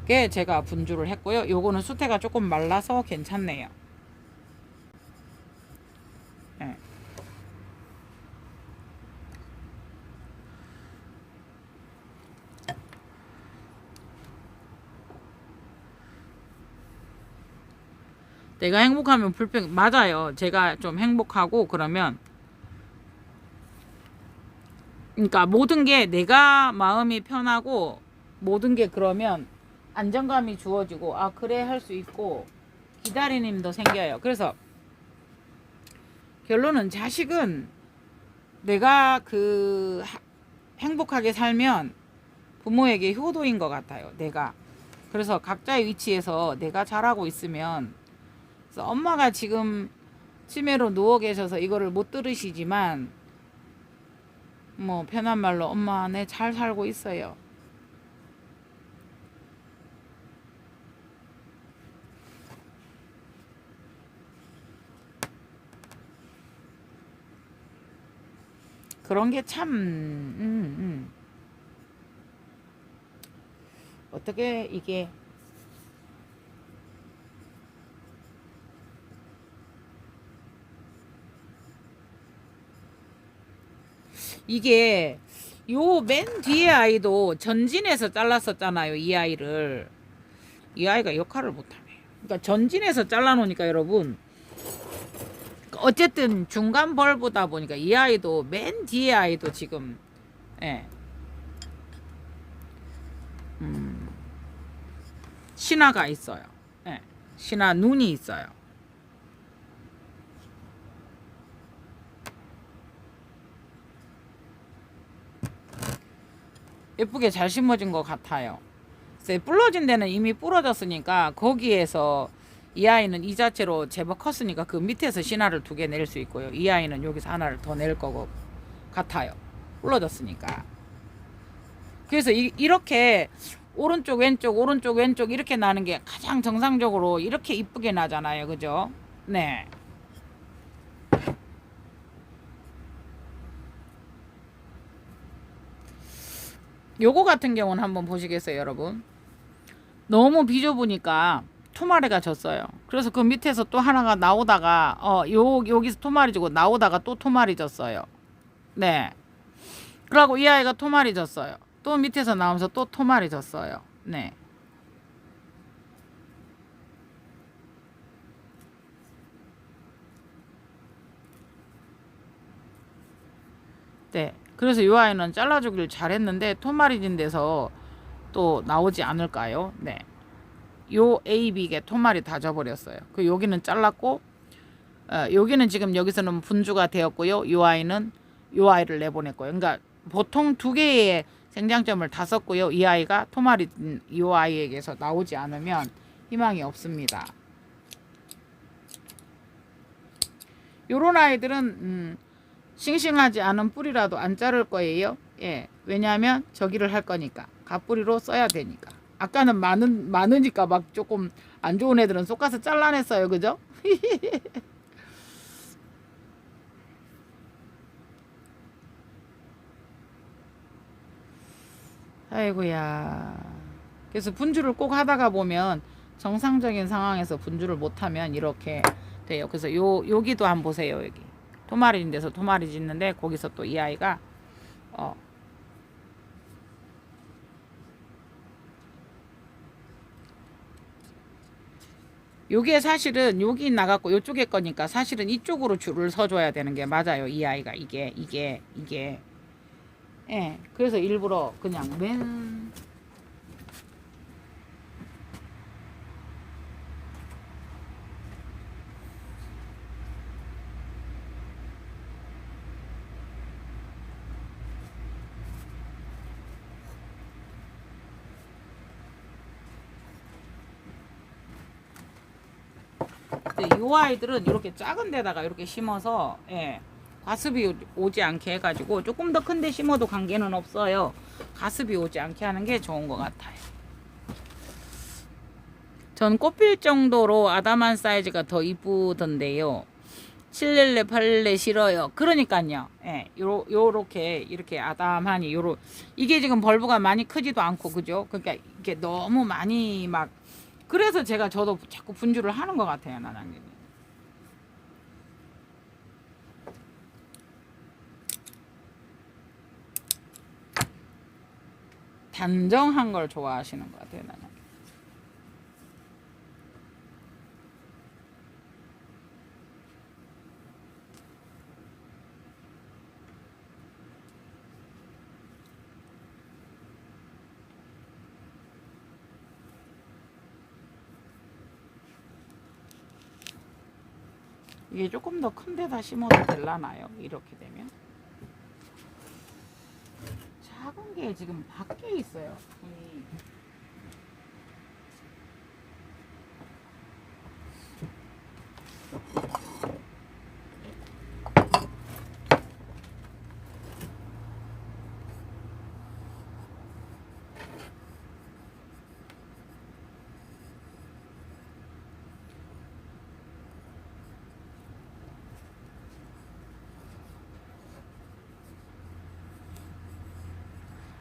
게 제가 분주를 했고요. 요거는 수태가 조금 말라서 괜찮네요. 네. 내가 행복하면 불평 맞아요. 제가 좀 행복하고 그러면 그러니까 모든 게 내가 마음이 편하고 모든 게 그러면 안정감이 주어지고 아 그래 할 수 있고 기다리는 힘도 생겨요. 그래서 결론은 자식은 내가 행복하게 살면 부모에게 효도인 것 같아요. 내가 그래서 각자의 위치에서 내가 잘하고 있으면 그래서 엄마가 지금 치매로 누워 계셔서 이거를 못 들으시지만 뭐 편한 말로 엄마 내 잘 살고 있어요. 그런 게 참 어떻게 이게 요 맨 뒤에 아이도 전진해서 잘랐었잖아요. 이 아이를 이 아이가 역할을 못하네. 그러니까 전진해서 잘라놓으니까 여러분 어쨌든 중간 벌보다 보니까 이 아이도 맨 뒤에 아이도 지금 예. 신화가 있어요. 예. 신화 눈이 있어요. 예쁘게 잘 심어진 것 같아요. 부러진 데는 이미 부러졌으니까 거기에서 이 아이는 이 자체로 제법 컸으니까 그 밑에서 신화를 2개 낼 수 있고요. 이 아이는 여기서 하나를 더 낼 것 같아요. 부러졌으니까. 그래서 이렇게 오른쪽 왼쪽 오른쪽 왼쪽 이렇게 나는 게 가장 정상적으로 이렇게 이쁘게 나잖아요. 그죠? 네. 요거 같은 경우는 한번 보시겠어요, 여러분? 너무 비좁으니까 토마리가 졌어요. 그래서 그 밑에서 또 하나가 나오다가 여기서 토마리 지고 나오다가 또 토마리 졌어요. 네. 그러고 이 아이가 토마리 졌어요. 또 밑에서 나오면서 또 토마리 졌어요. 네. 네. 그래서 이 아이는 잘라주기를 잘했는데 토마리진 데서 또 나오지 않을까요? 네. 요 A, B게 토마리 다 져버렸어요. 그 여기는 잘랐고 여기는 지금 여기서는 분주가 되었고요. 요 아이는 요 아이를 내보냈고요. 그러니까 보통 2개의 생장점을 다 썼고요. 이 아이가 토마리 요 아이에게서 나오지 않으면 희망이 없습니다. 요런 아이들은 싱싱하지 않은 뿌리라도 안 자를 거예요. 예. 왜냐하면 저기를 할 거니까. 갓뿌리로 써야 되니까. 아까는 많으니까 막 조금 안 좋은 애들은 쏙가서 잘라냈어요. 그죠? 아이고야. 그래서 분주를 꼭 하다가 보면 정상적인 상황에서 분주를 못하면 이렇게 돼요. 그래서 여기도 한번 보세요. 여기 토마리인 데서 토마리 짓는데 거기서 또 이 아이가 요게 사실은 여기 나갔고 요쪽에 거니까 사실은 이쪽으로 줄을 서줘야 되는 게 맞아요. 이 아이가 이게 예. 그래서 일부러 그냥 근데 이 아이들은 이렇게 작은 데다가 이렇게 심어서 예, 과습이 오지 않게 해가지고 조금 더 큰 데 심어도 관계는 없어요. 과습이 오지 않게 하는 게 좋은 것 같아요. 전 꽃필 정도로 아담한 사이즈가 더 이쁘던데요. 7렐레 8렐레 싫어요. 그러니까요. 예, 요렇게 이렇게 아담하니 이게 지금 벌브가 많이 크지도 않고 그죠? 그러니까 이게 너무 많이 막 그래서 저도 자꾸 분주를 하는 것 같아요, 나나님. 단정한 걸 좋아하시는 것 같아요, 나는. 이게 조금 더 큰 데다 심어도 될라나요? 이렇게 되면. 작은 게 지금 밖에 있어요.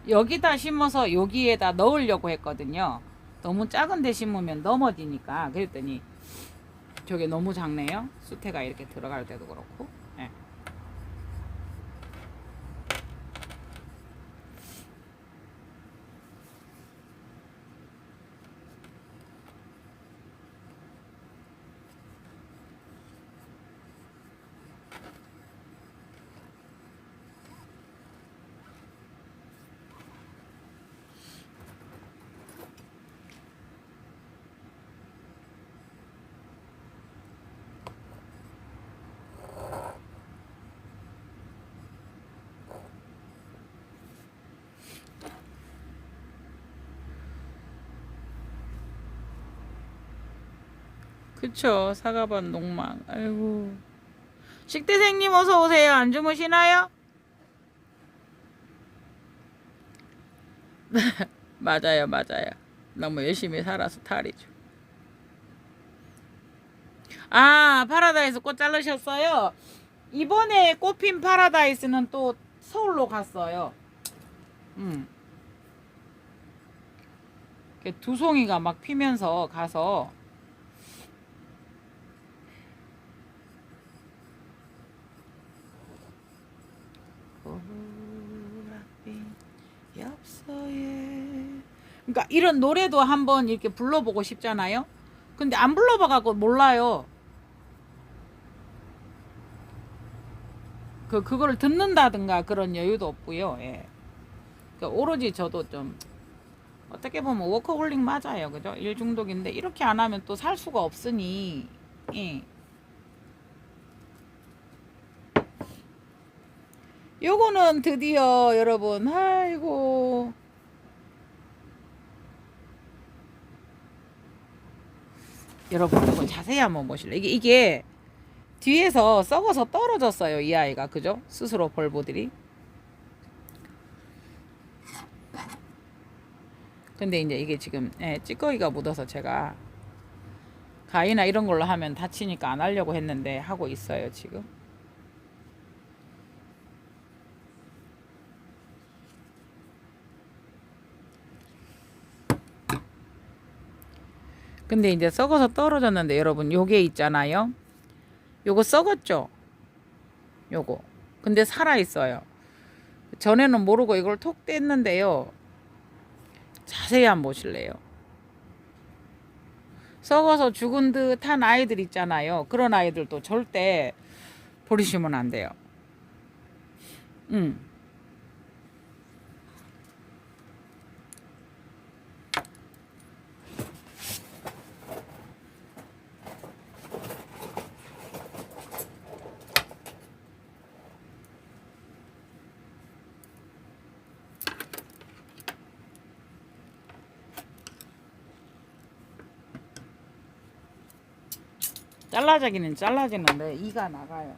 여기다 심어서 여기에다 넣으려고 했거든요. 너무 작은 데 심으면 넘어지니까 그랬더니 저게 너무 작네요. 수태가 이렇게 들어갈 때도 그렇고. 네. 그쵸. 사과밭 농막. 아이고. 식대생님 어서 오세요. 안 주무시나요? 맞아요, 맞아요. 너무 열심히 살아서 탈이죠. 아, 파라다이스 꽃 자르셨어요? 이번에 꽃핀 파라다이스는 또 서울로 갔어요. 두 송이가 막 피면서 가서 엽서에 그러니까 이런 노래도 한번 이렇게 불러보고 싶잖아요. 근데 안 불러봐갖고 몰라요. 그거를 듣는다든가 그런 여유도 없고요. 예. 그러니까 오로지 저도 좀 어떻게 보면 워커홀릭 맞아요, 그죠? 일 중독인데 이렇게 안 하면 또 살 수가 없으니. 예. 요거는 드디어 여러분, 아이고. 여러분 이거 자세히 한번 보실래요? 이게 뒤에서 썩어서 떨어졌어요, 이 아이가. 그죠? 스스로 벌보들이. 근데 이제 이게 지금 찌꺼기가 묻어서 제가 가위나 이런 걸로 하면 다치니까 안 하려고 했는데 하고 있어요, 지금. 근데 이제 썩어서 떨어졌는데 여러분 요게 있잖아요. 요거 썩었죠? 요거. 근데 살아있어요. 전에는 모르고 이걸 톡 뗐는데요. 자세히 한번 보실래요? 썩어서 죽은 듯한 아이들 있잖아요. 그런 아이들도 절대 버리시면 안 돼요. 잘라지기는 잘라지는데 이가 나가요.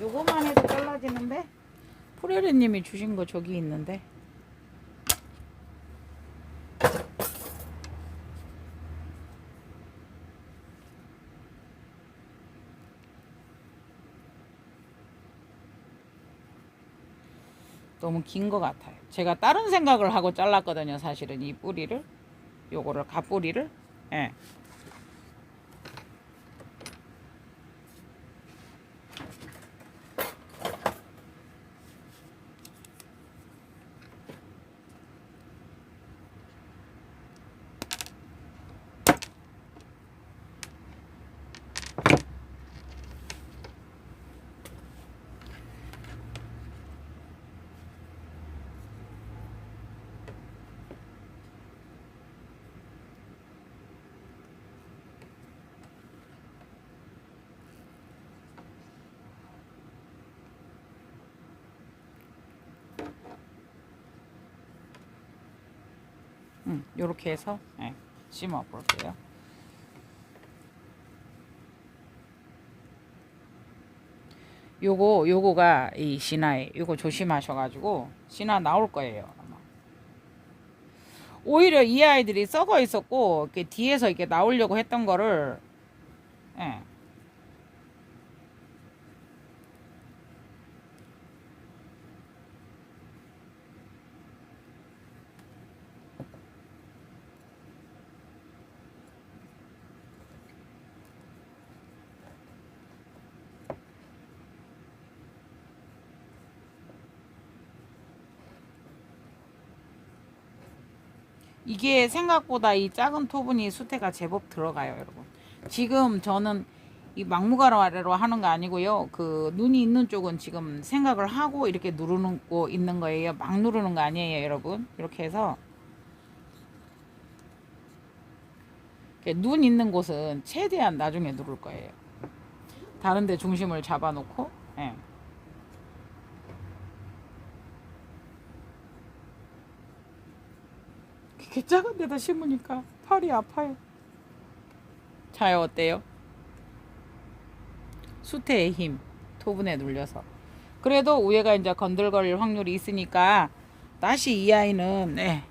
요거만 해도 잘라지는데 프레르님이 주신 거 저기 있는데 너무 긴 거 같아요. 제가 다른 생각을 하고 잘랐거든요. 사실은 이 뿌리를 요거를 갓뿌리를 예. 요렇게 해서 예, 심어 볼게요. 요거가 이 신화에 요거 조심하셔가지고 신화 나올 거예요. 아마. 오히려 이 아이들이 썩어 있었고 이렇게 뒤에서 이렇게 나오려고 했던 거를 예. 이게 생각보다 이 작은 토분이 수태가 제법 들어가요, 여러분. 지금 저는 이 막무가내로 하는 거 아니고요. 그 눈이 있는 쪽은 지금 생각을 하고 이렇게 누르는 거 있는 거예요. 막 누르는 거 아니에요, 여러분. 이렇게 해서 이렇게 눈 있는 곳은 최대한 나중에 누를 거예요. 다른 데 중심을 잡아 놓고 예. 이렇게 작은 데다 심으니까 팔이 아파요. 자요, 어때요? 수태의 힘, 토분에 눌려서. 그래도 우에가 이제 건들거릴 확률이 있으니까 다시 이 아이는 네.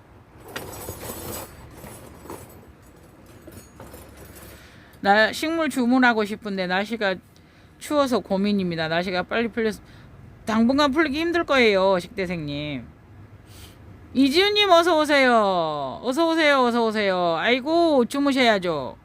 나 식물 주문하고 싶은데 날씨가 추워서 고민입니다. 날씨가 빨리 풀려서 당분간 풀리기 힘들 거예요, 식대생님. 이지훈님 어서 오세요. 어서 오세요. 어서 오세요. 아이고 주무셔야죠.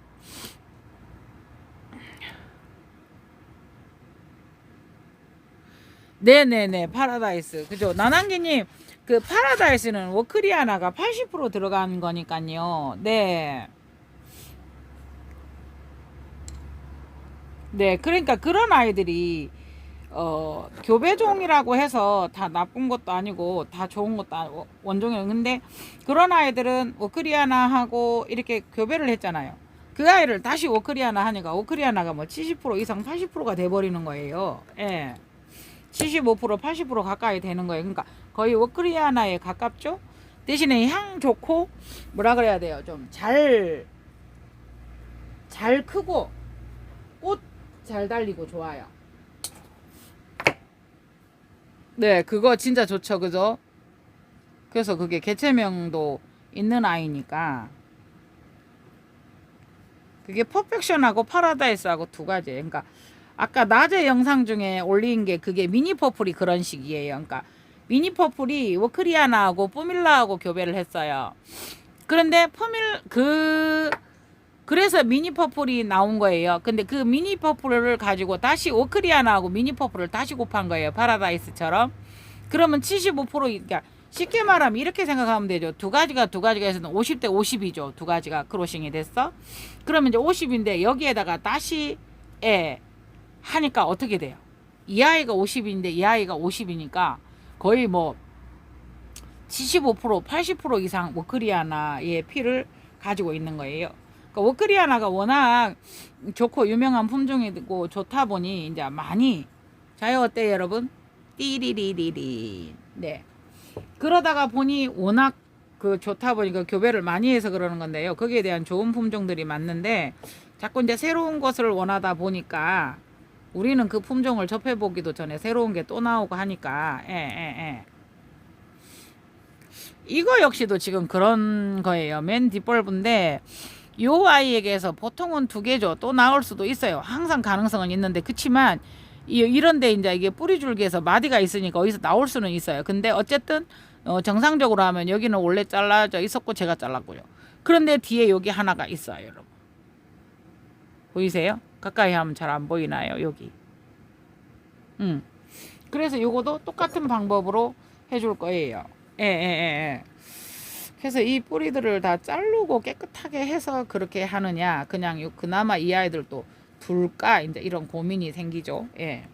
네네네 파라다이스 그죠. 나난기님 그 파라다이스는 워크리아나가 80% 들어간 거니까요. 네. 네, 그러니까 그런 아이들이 교배종이라고 해서 다 나쁜 것도 아니고 다 좋은 것도 아니고 원종이에요. 근데 그런 아이들은 워크리아나하고 이렇게 교배를 했잖아요. 그 아이를 다시 워크리아나 하니까 워크리아나가 뭐 70% 이상 80%가 돼버리는 거예요. 예. 75% 80% 가까이 되는 거예요. 그러니까 거의 워크리아나에 가깝죠. 대신에 향 좋고 뭐라 그래야 돼요. 좀 잘 크고 꽃 잘 달리고 좋아요. 네, 그거 진짜 좋죠, 그죠? 그래서 그게 개체명도 있는 아이니까 그게 퍼펙션하고 파라다이스하고 두 가지예요. 그러니까 아까 낮에 영상 중에 올린 게 그게 미니 퍼플이 그런 식이에요. 그러니까 미니 퍼플이 워크리아나하고 포밀라하고 교배를 했어요. 그런데 그래서 미니 퍼플이 나온 거예요. 근데 그 미니 퍼플을 가지고 다시 워크리아나하고 미니 퍼플을 다시 곱한 거예요. 파라다이스처럼. 그러면 75% 그러니까 쉽게 말하면 이렇게 생각하면 되죠. 두 가지가 해서는 50대 50이죠. 두 가지가 크로싱이 됐어. 그러면 이제 50인데 여기에다가 다시 하니까 어떻게 돼요? 이 아이가 50인데 이 아이가 50이니까 거의 뭐 75% 80% 이상 워크리아나의 피를 가지고 있는 거예요. 그러니까 워크리아나가 워낙 좋고 유명한 품종이고 좋다 보니 이제 많이 자요. 어때요, 여러분? 띠리리리리. 네. 그러다가 보니 워낙 그 좋다 보니까 교배를 많이 해서 그러는 건데요. 거기에 대한 좋은 품종들이 많는데 자꾸 이제 새로운 것을 원하다 보니까 우리는 그 품종을 접해보기도 전에 새로운 게 또 나오고 하니까 이거 역시도 지금 그런 거예요. 맨 뒷벌브인데 요 아이에게서 보통은 2개죠. 또 나올 수도 있어요. 항상 가능성은 있는데 그치만 이런데 이제 이게 뿌리줄기에서 마디가 있으니까 어디서 나올 수는 있어요. 근데 어쨌든 정상적으로 하면 여기는 원래 잘라져 있었고 제가 잘랐고요. 그런데 뒤에 여기 하나가 있어요, 여러분. 보이세요? 가까이 하면 잘 안 보이나요? 여기. 그래서 요거도 똑같은 방법으로 해줄 거예요. 그래서 이 뿌리들을 다 자르고 깨끗하게 해서 그렇게 하느냐, 그냥 그나마 이 아이들도 둘까, 이제 이런 고민이 생기죠. 예.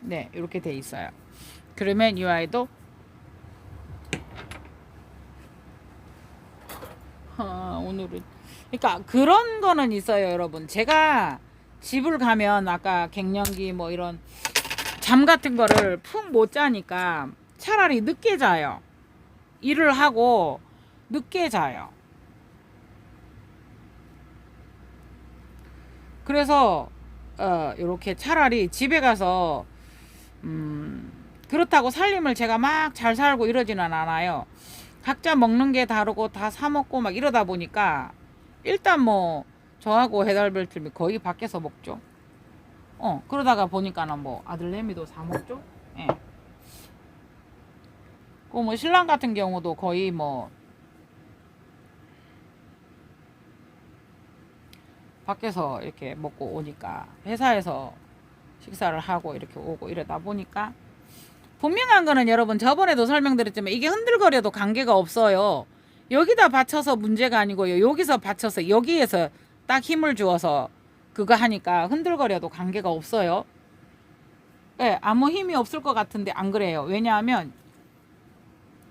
네, 이렇게 돼 있어요. 그러면 이 아이도 오늘은 그러니까 그런 거는 있어요, 여러분. 제가 집을 가면 아까 갱년기 뭐 이런 잠 같은 거를 푹 못 자니까 차라리 늦게 자요. 일을 하고 늦게 자요. 그래서 이렇게 차라리 집에 가서 그렇다고 살림을 제가 막 잘 살고 이러지는 않아요. 각자 먹는 게 다르고 다 사 먹고 막 이러다 보니까 일단 뭐 저하고 해달벨틀이 거의 밖에서 먹죠. 그러다가 보니까는 뭐 아들내미도 사 먹죠. 예. 그 뭐 신랑 같은 경우도 거의 뭐 밖에서 이렇게 먹고 오니까 회사에서 식사를 하고 이렇게 오고 이러다 보니까 분명한 거는 여러분 저번에도 설명드렸지만 이게 흔들거려도 관계가 없어요. 여기다 받쳐서 문제가 아니고요. 여기서 받쳐서 여기에서 딱 힘을 주어서 그거 하니까 흔들거려도 관계가 없어요. 네, 아무 힘이 없을 것 같은데 안 그래요. 왜냐하면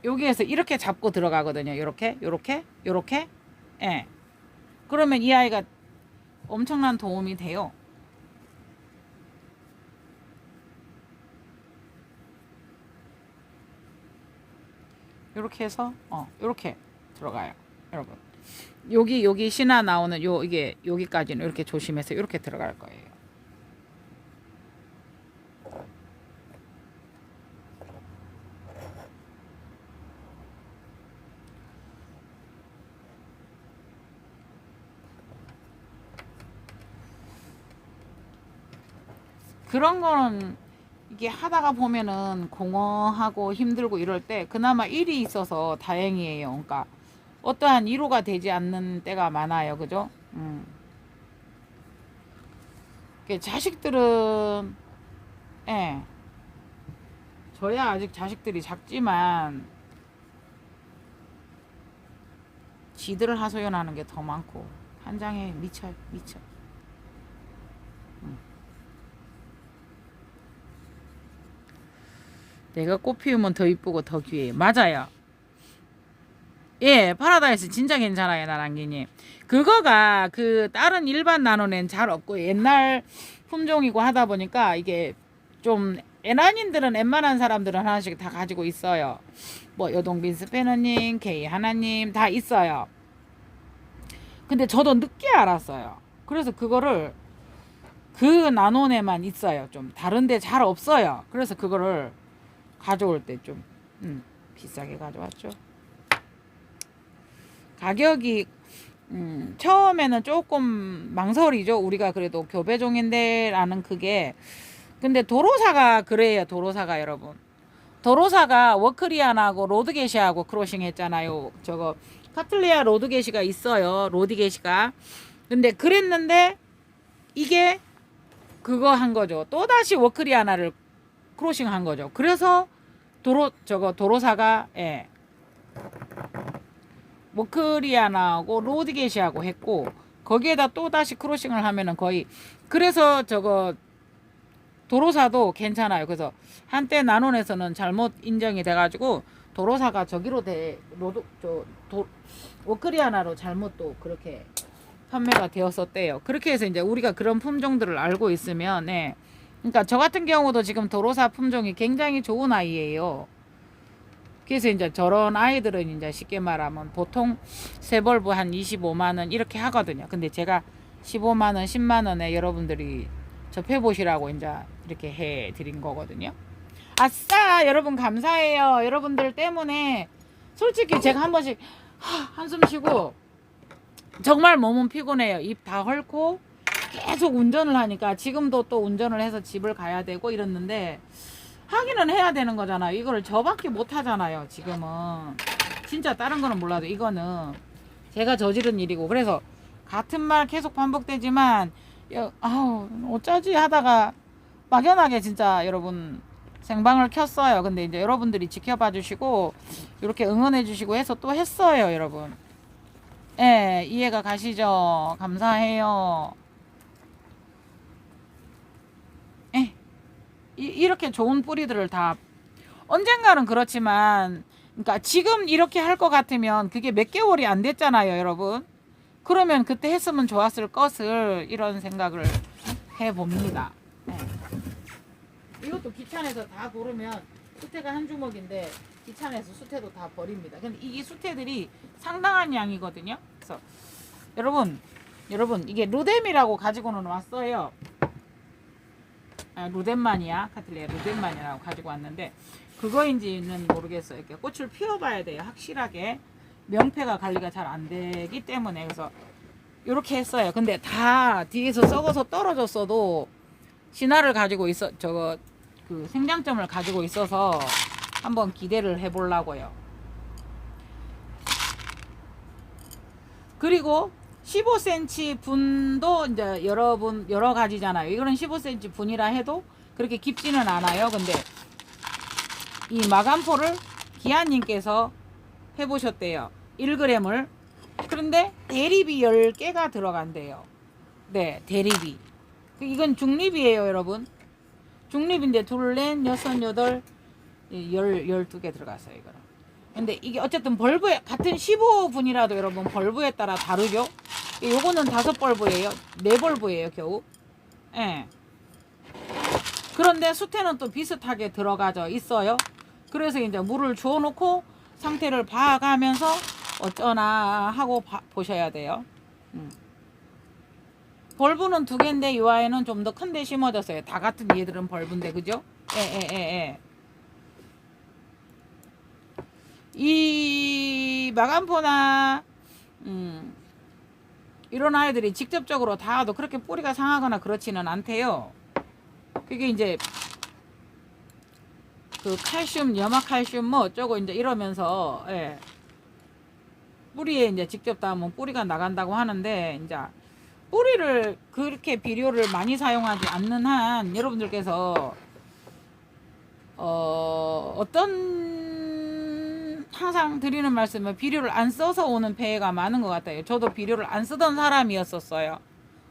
여기에서 이렇게 잡고 들어가거든요. 이렇게 요렇게. 예. 그러면 이 아이가 엄청난 도움이 돼요. 이렇게 해서 이렇게 들어가요, 여러분. 여기 신화 나오는 이게 여기까지는 이렇게 조심해서 이렇게 들어갈 거예요. 그런 거는 이게 하다가 보면은 공허하고 힘들고 이럴 때 그나마 일이 있어서 다행이에요. 그러니까 어떠한 위로가 되지 않는 때가 많아요. 그죠? 자식들은 저야 아직 자식들이 작지만 지들을 하소연하는 게 더 많고 한 장에 미쳐. 내가 꽃 피우면 더 이쁘고 더 귀해요. 맞아요. 예, 파라다이스 진짜 괜찮아요, 나랑기님. 그거가 그 다른 일반 나노는 잘 없고 옛날 품종이고 하다 보니까 이게 좀 애난인들은 웬만한 사람들은 하나씩 다 가지고 있어요. 뭐 여동빈 스페너님, K 하나님 다 있어요. 근데 저도 늦게 알았어요. 그래서 그거를 그 나노네만 있어요. 좀 다른데 잘 없어요. 그래서 그거를 가져올 때 좀 비싸게 가져왔죠. 가격이 처음에는 조금 망설이죠. 우리가 그래도 교배종인데 라는 그게. 근데 도로사가 그래요. 도로사가 여러분. 도로사가 워크리안하고 로드게시하고 크로싱 했잖아요. 저거 카틀리아 로드게시가 있어요. 로드게시가. 근데 그랬는데 이게 그거 한 거죠. 또다시 워크리아나를 크로싱 한 거죠. 그래서 도로사가 워크리아나하고 로드게시하고 했고 거기에다 또 다시 크로싱을 하면은 거의 그래서 저거 도로사도 괜찮아요. 그래서 한때 나논에서는 잘못 인정이 돼가지고 도로사가 저기로 돼 로드 워크리아나로 잘못 또 그렇게 판매가 되었었대요. 그렇게 해서 이제 우리가 그런 품종들을 알고 있으면, 네. 그러니까 저 같은 경우도 지금 도로사 품종이 굉장히 좋은 아이예요. 그래서 이제 저런 아이들은 이제 쉽게 말하면 보통 세벌브 한 25만 원 이렇게 하거든요. 근데 제가 15만 원, 10만 원에 여러분들이 접해 보시라고 이제 이렇게 해 드린 거거든요. 아싸! 여러분 감사해요. 여러분들 때문에 솔직히 제가 한 번씩 한숨 쉬고 정말 몸은 피곤해요. 입 다 헐고 계속 운전을 하니까 지금도 또 운전을 해서 집을 가야 되고 이랬는데 하기는 해야 되는 거잖아요. 이거를 저밖에 못 하잖아요. 지금은 진짜 다른 거는 몰라도 이거는 제가 저지른 일이고 그래서 같은 말 계속 반복되지만 아우 어쩌지 하다가 막연하게 진짜 여러분 생방을 켰어요. 근데 이제 여러분들이 지켜봐 주시고 이렇게 응원해 주시고 해서 또 했어요. 여러분 예, 이해가 가시죠? 감사해요. 예, 이렇게 좋은 뿌리들을 다 언젠가는 그렇지만 그러니까 지금 이렇게 할 것 같으면 그게 몇 개월이 안 됐잖아요, 여러분. 그러면 그때 했으면 좋았을 것을 이런 생각을 해봅니다. 네. 이것도 귀찮아서 다 고르면 수태가 한 주먹인데 귀찮아서 수태도 다 버립니다. 근데 이 수태들이 상당한 양이거든요. 그래서 여러분 이게 루뎀이라고 가지고는 왔어요. 아, 루덴마니아 카틀리아 루덴마니아라고 가지고 왔는데 그거인지는 모르겠어요. 이렇게 꽃을 피워봐야 돼요. 확실하게 명패가 관리가 잘 안 되기 때문에 그래서 이렇게 했어요. 근데 다 뒤에서 썩어서 떨어졌어도 진화를 가지고 있어 저거 그 생장점을 가지고 있어서 한번 기대를 해보려고요. 그리고 15cm 분도 이제 여러 가지잖아요. 이거는 15cm 분이라 해도 그렇게 깊지는 않아요. 근데 이 마감포를 기아님께서 해보셨대요. 1g을. 그런데 대립이 10개가 들어간대요. 네, 대립이. 이건 중립이에요, 여러분. 중립인데 둘, 넷, 여섯, 여덟, 12개 들어갔어요, 이거는. 근데 이게 어쨌든 벌브에 같은 15분이라도 여러분 벌브에 따라 다르죠. 요거는 5벌브예요. 4벌브예요, 겨우. 예. 그런데 수태는 또 비슷하게 들어가져 있어요. 그래서 이제 물을 주워 놓고 상태를 봐가면서 어쩌나 하고 보셔야 돼요. 벌브는 2개인데 이 아이는 좀 더 큰데 심어졌어요. 다 같은 얘들은 벌브인데 그죠? 예. 이 마감포나 이런 아이들이 직접적으로 닿아도 그렇게 뿌리가 상하거나 그렇지는 않대요. 그게 이제 그 칼슘, 염화칼슘 뭐 어쩌고 이제 이러면서 예. 뿌리에 이제 직접 닿으면 뿌리가 나간다고 하는데 이제 뿌리를 그렇게 비료를 많이 사용하지 않는 한 여러분들께서 어떤 항상 드리는 말씀은 비료를 안 써서 오는 폐해가 많은 것 같아요. 저도 비료를 안 쓰던 사람이었었어요.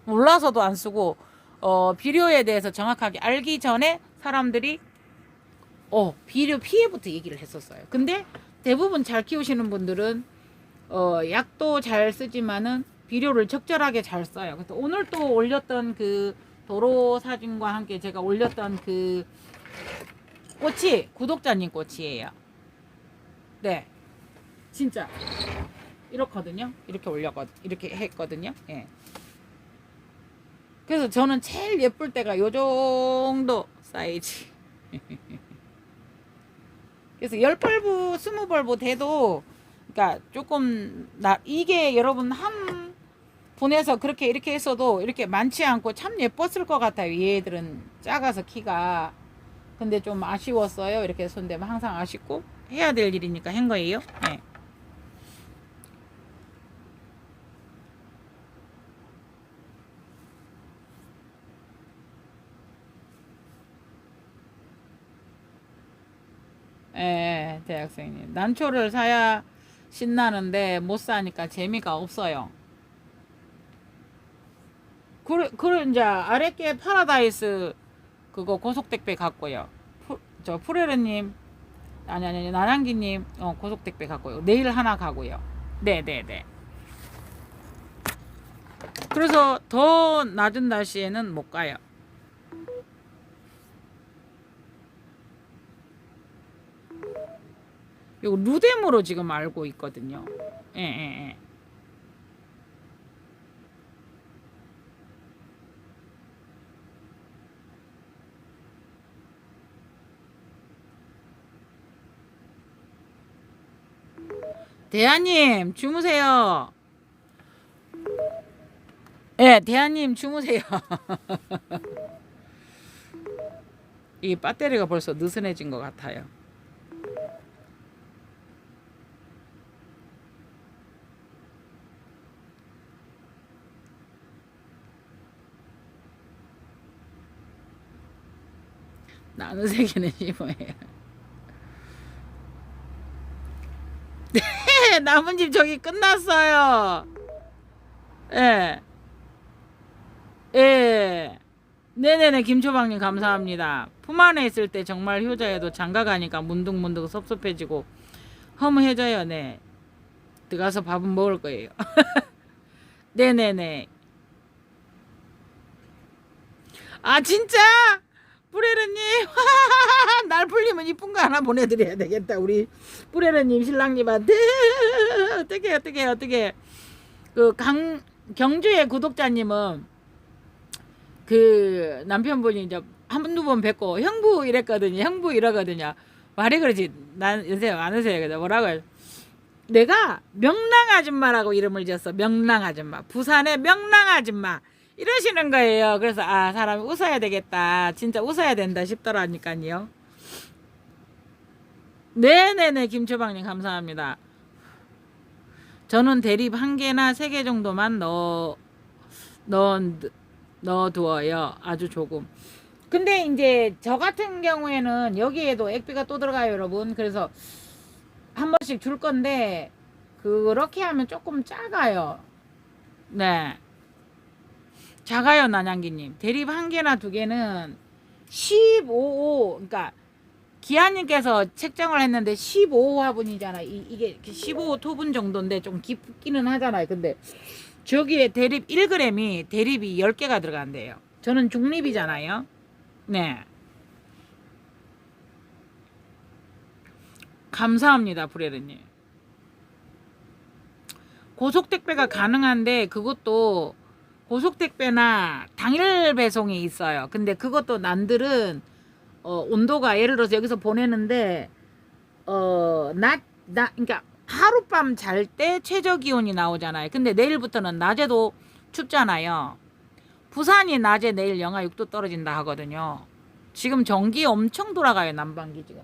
몰라서도 안 쓰고 비료에 대해서 정확하게 알기 전에 사람들이 비료 피해부터 얘기를 했었어요. 근데 대부분 잘 키우시는 분들은 약도 잘 쓰지만은 비료를 적절하게 잘 써요. 그래서 오늘 또 올렸던 그 도로 사진과 함께 제가 올렸던 그 꽃이 구독자님 꽃이에요. 네, 진짜 이렇거든요. 이렇게 했거든요. 예. 그래서 저는 제일 예쁠 때가 요 정도 사이즈. 그래서 10벌브, 20벌브 돼도 그러니까 조금 이게 여러분 한 분에서 그렇게 이렇게 했어도 이렇게 많지 않고 참 예뻤을 것 같아요. 얘들은 작아서 키가. 근데 좀 아쉬웠어요. 이렇게 손대면 항상 아쉽고 해야 될 일이니까 한 거예요. 네. 대학생님. 난초를 사야 신나는데 못 사니까 재미가 없어요. 그래 이제 아랫게 파라다이스 그거 고속택배 갔고요. 저 프레르님 아니 나량기님 고속택배 갔고요. 내일 하나 가고요. 네네네. 그래서 더 낮은 날씨에는 못 가요. 이거 루뎀으로 지금 알고 있거든요. 예. 대하님 주무세요. 예, 대하님 주무세요. 이 배터리가 벌써 느슨해진 것 같아요. 나는 세계는 심오해요. 네, 나뭇잎 저기 끝났어요. 예. 예. 네네네, 김초방님 감사합니다. 품 안에 있을 때 정말 효자여도 장가 가니까 문득문득 섭섭해지고 허무해져요. 네. 들어가서 밥은 먹을 거예요. 네네네. 아 진짜? 뿌레르님 날 풀리면 이쁜 거 하나 보내드려야 되겠다. 우리 뿌레르님 신랑님한테. 어떻게 그 경주의 구독자님은 그 남편분이 이제 한두 번 뵙고 형부 이랬거든요. 형부 이러거든요. 말이 그러지. 난 요새 안 하세요. 그래서 뭐라고 내가 명랑 아줌마라고 이름을 지었어. 명랑 아줌마. 부산의 명랑 아줌마. 이러시는 거예요. 그래서 아 사람이 웃어야 되겠다. 진짜 웃어야 된다 싶더라니까요. 네네네 김초방님 감사합니다. 저는 대립 1개나 3개 정도만 넣어두어요. 아주 조금. 근데 이제 저 같은 경우에는 여기에도 액비가 또 들어가요 여러분. 그래서 한 번씩 줄 건데 그렇게 하면 조금 작아요. 네 작아요. 난양기님 대립 1개나 2개는 15호 그러니까 기아님께서 책정을 했는데 15호 화분이잖아. 이게 15호 토분 정도인데 좀 깊기는 하잖아요. 근데 저기에 대립 1g이 대립이 10개가 들어간대요. 저는 중립이잖아요. 네. 감사합니다, 브레르님. 고속택배가 가능한데 그것도 고속택배나 당일 배송이 있어요. 근데 그것도 난들은 온도가 예를 들어서 여기서 보내는데 그러니까 하룻밤 잘 때 최저 기온이 나오잖아요. 근데 내일부터는 낮에도 춥잖아요. 부산이 낮에 내일 영하 6도 떨어진다 하거든요. 지금 전기 엄청 돌아가요. 난방기 지금.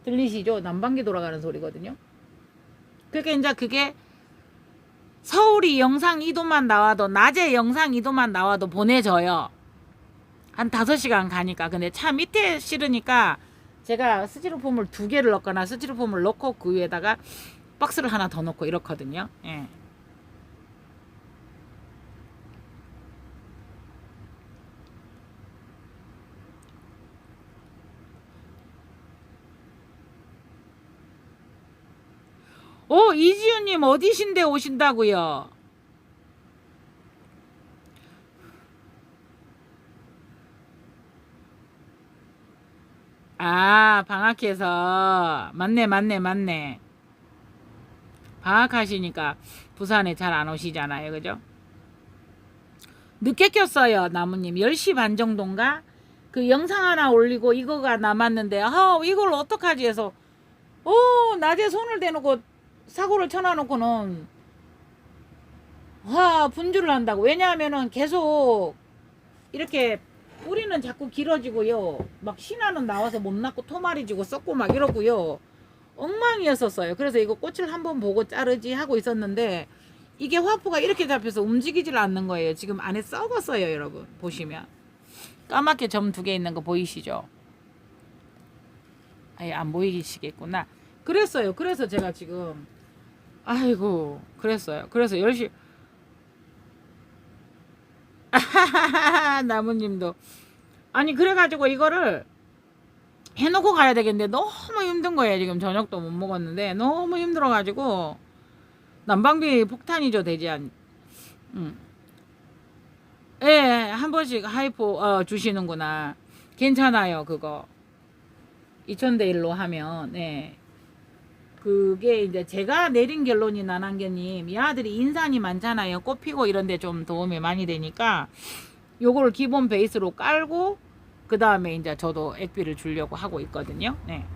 들리시죠? 난방기 돌아가는 소리거든요. 그러니까 이제 그게 서울이 영상 2도만 나와도 낮에 영상 2도만 나와도 보내져요. 한 5시간 가니까. 근데 차 밑에 실으니까 제가 스티로폼을 2개를 넣거나 스티로폼을 넣고 그 위에다가 박스를 하나 더 넣고 이렇거든요. 예. 이지윤님 어디신데 오신다고요? 아 방학해서 맞네. 방학하시니까 부산에 잘 안 오시잖아요. 그죠? 늦게 켰어요. 나무님 10시 반 정도인가? 그 영상 하나 올리고 이거가 남았는데 이걸 어떡하지 해서 낮에 손을 대놓고 사고를 쳐놔놓고는 분주를 한다고. 왜냐하면은 계속 이렇게 뿌리는 자꾸 길어지고요. 막 신화는 나와서 못 낳고 토마리 지고 썩고 막 이러고요. 엉망이었었어요. 그래서 이거 꽃을 한번 보고 자르지 하고 있었는데 이게 화포가 이렇게 잡혀서 움직이질 않는 거예요. 지금 안에 썩었어요. 여러분 보시면 까맣게 점 2개 있는 거 보이시죠? 아예 안 보이시겠구나. 그랬어요. 그래서 제가 지금 아이고 그랬어요. 그래서 10시 나무님도 아니 그래가지고 이거를 해놓고 가야 되겠는데 너무 힘든 거예요. 지금 저녁도 못 먹었는데 너무 힘들어가지고 난방비 폭탄이죠 되지 않. 음. 예, 한 번씩 하이포 주시는구나. 괜찮아요 그거. 2000대 1로 하면 네. 그게 이제 제가 내린 결론이 나난개님 이 아들이 인산이 많잖아요. 꽃 피고 이런데 좀 도움이 많이 되니까 요거를 기본 베이스로 깔고 그 다음에 이제 저도 액비를 주려고 하고 있거든요. 네.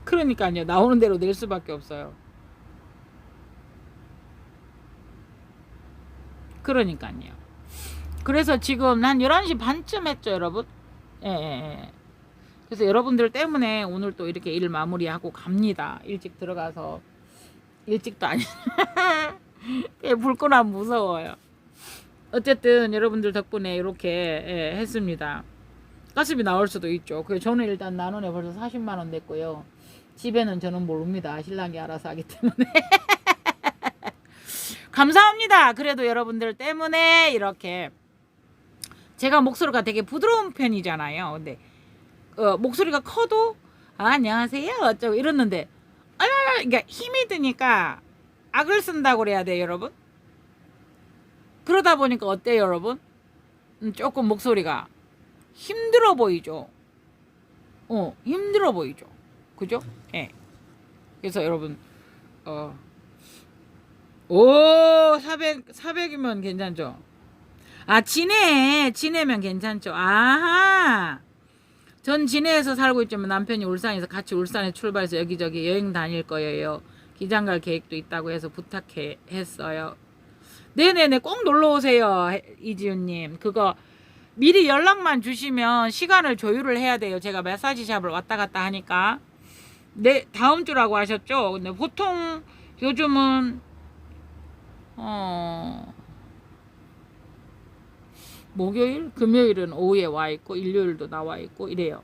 그러니까요. 나오는 대로 낼 수밖에 없어요. 그러니까요. 그래서 지금 한 11시 반쯤 했죠, 여러분? 예, 예, 예. 그래서 여러분들 때문에 오늘 또 이렇게 일 마무리하고 갑니다. 일찍 들어가서. 일찍도 아니. 불 끄나 무서워요. 어쨌든 여러분들 덕분에 이렇게 예, 했습니다. 가스비 나올 수도 있죠. 그래서 저는 일단 나눔에 벌써 40만 원 냈고요. 집에는 저는 모릅니다. 신랑이 알아서 하기 때문에. 감사합니다. 그래도 여러분들 때문에 이렇게 제가 목소리가 되게 부드러운 편이잖아요. 근데 목소리가 커도 안녕하세요 어쩌고 이러는데 그러니까 힘이 드니까 악을 쓴다고 그래야 돼요, 여러분. 그러다 보니까 어때요, 여러분? 조금 목소리가 힘들어 보이죠. 힘들어 보이죠. 그죠? 예. 그래서 여러분 오 400이면 괜찮죠. 아 진해면 괜찮죠. 아하. 전 진해에서 살고 있지만 남편이 울산에서 같이 울산에 출발해서 여기저기 여행 다닐 거예요. 기장 갈 계획도 있다고 해서 했어요. 네네네 꼭 놀러 오세요. 이지훈님 그거 미리 연락만 주시면 시간을 조율을 해야 돼요. 제가 마사지 샵을 왔다 갔다 하니까. 네 다음 주라고 하셨죠. 근데 보통 요즘은 목요일, 금요일은 오후에 와 있고 일요일도 나와 있고 이래요.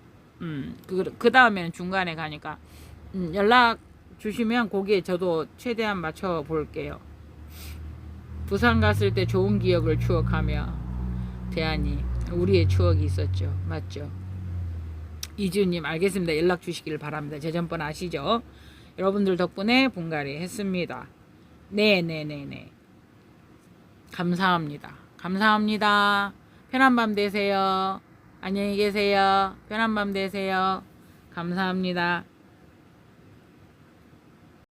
그 다음에는 중간에 가니까 연락 주시면 거기에 저도 최대한 맞춰 볼게요. 부산 갔을 때 좋은 기억을 추억하며 대한이 우리의 추억이 있었죠. 맞죠? 이지훈님 알겠습니다. 연락 주시길 바랍니다. 제 전번 아시죠? 여러분들 덕분에 분갈이 했습니다. 네네네네. 감사합니다. 감사합니다. 편한 밤 되세요. 안녕히 계세요. 편한 밤 되세요. 감사합니다.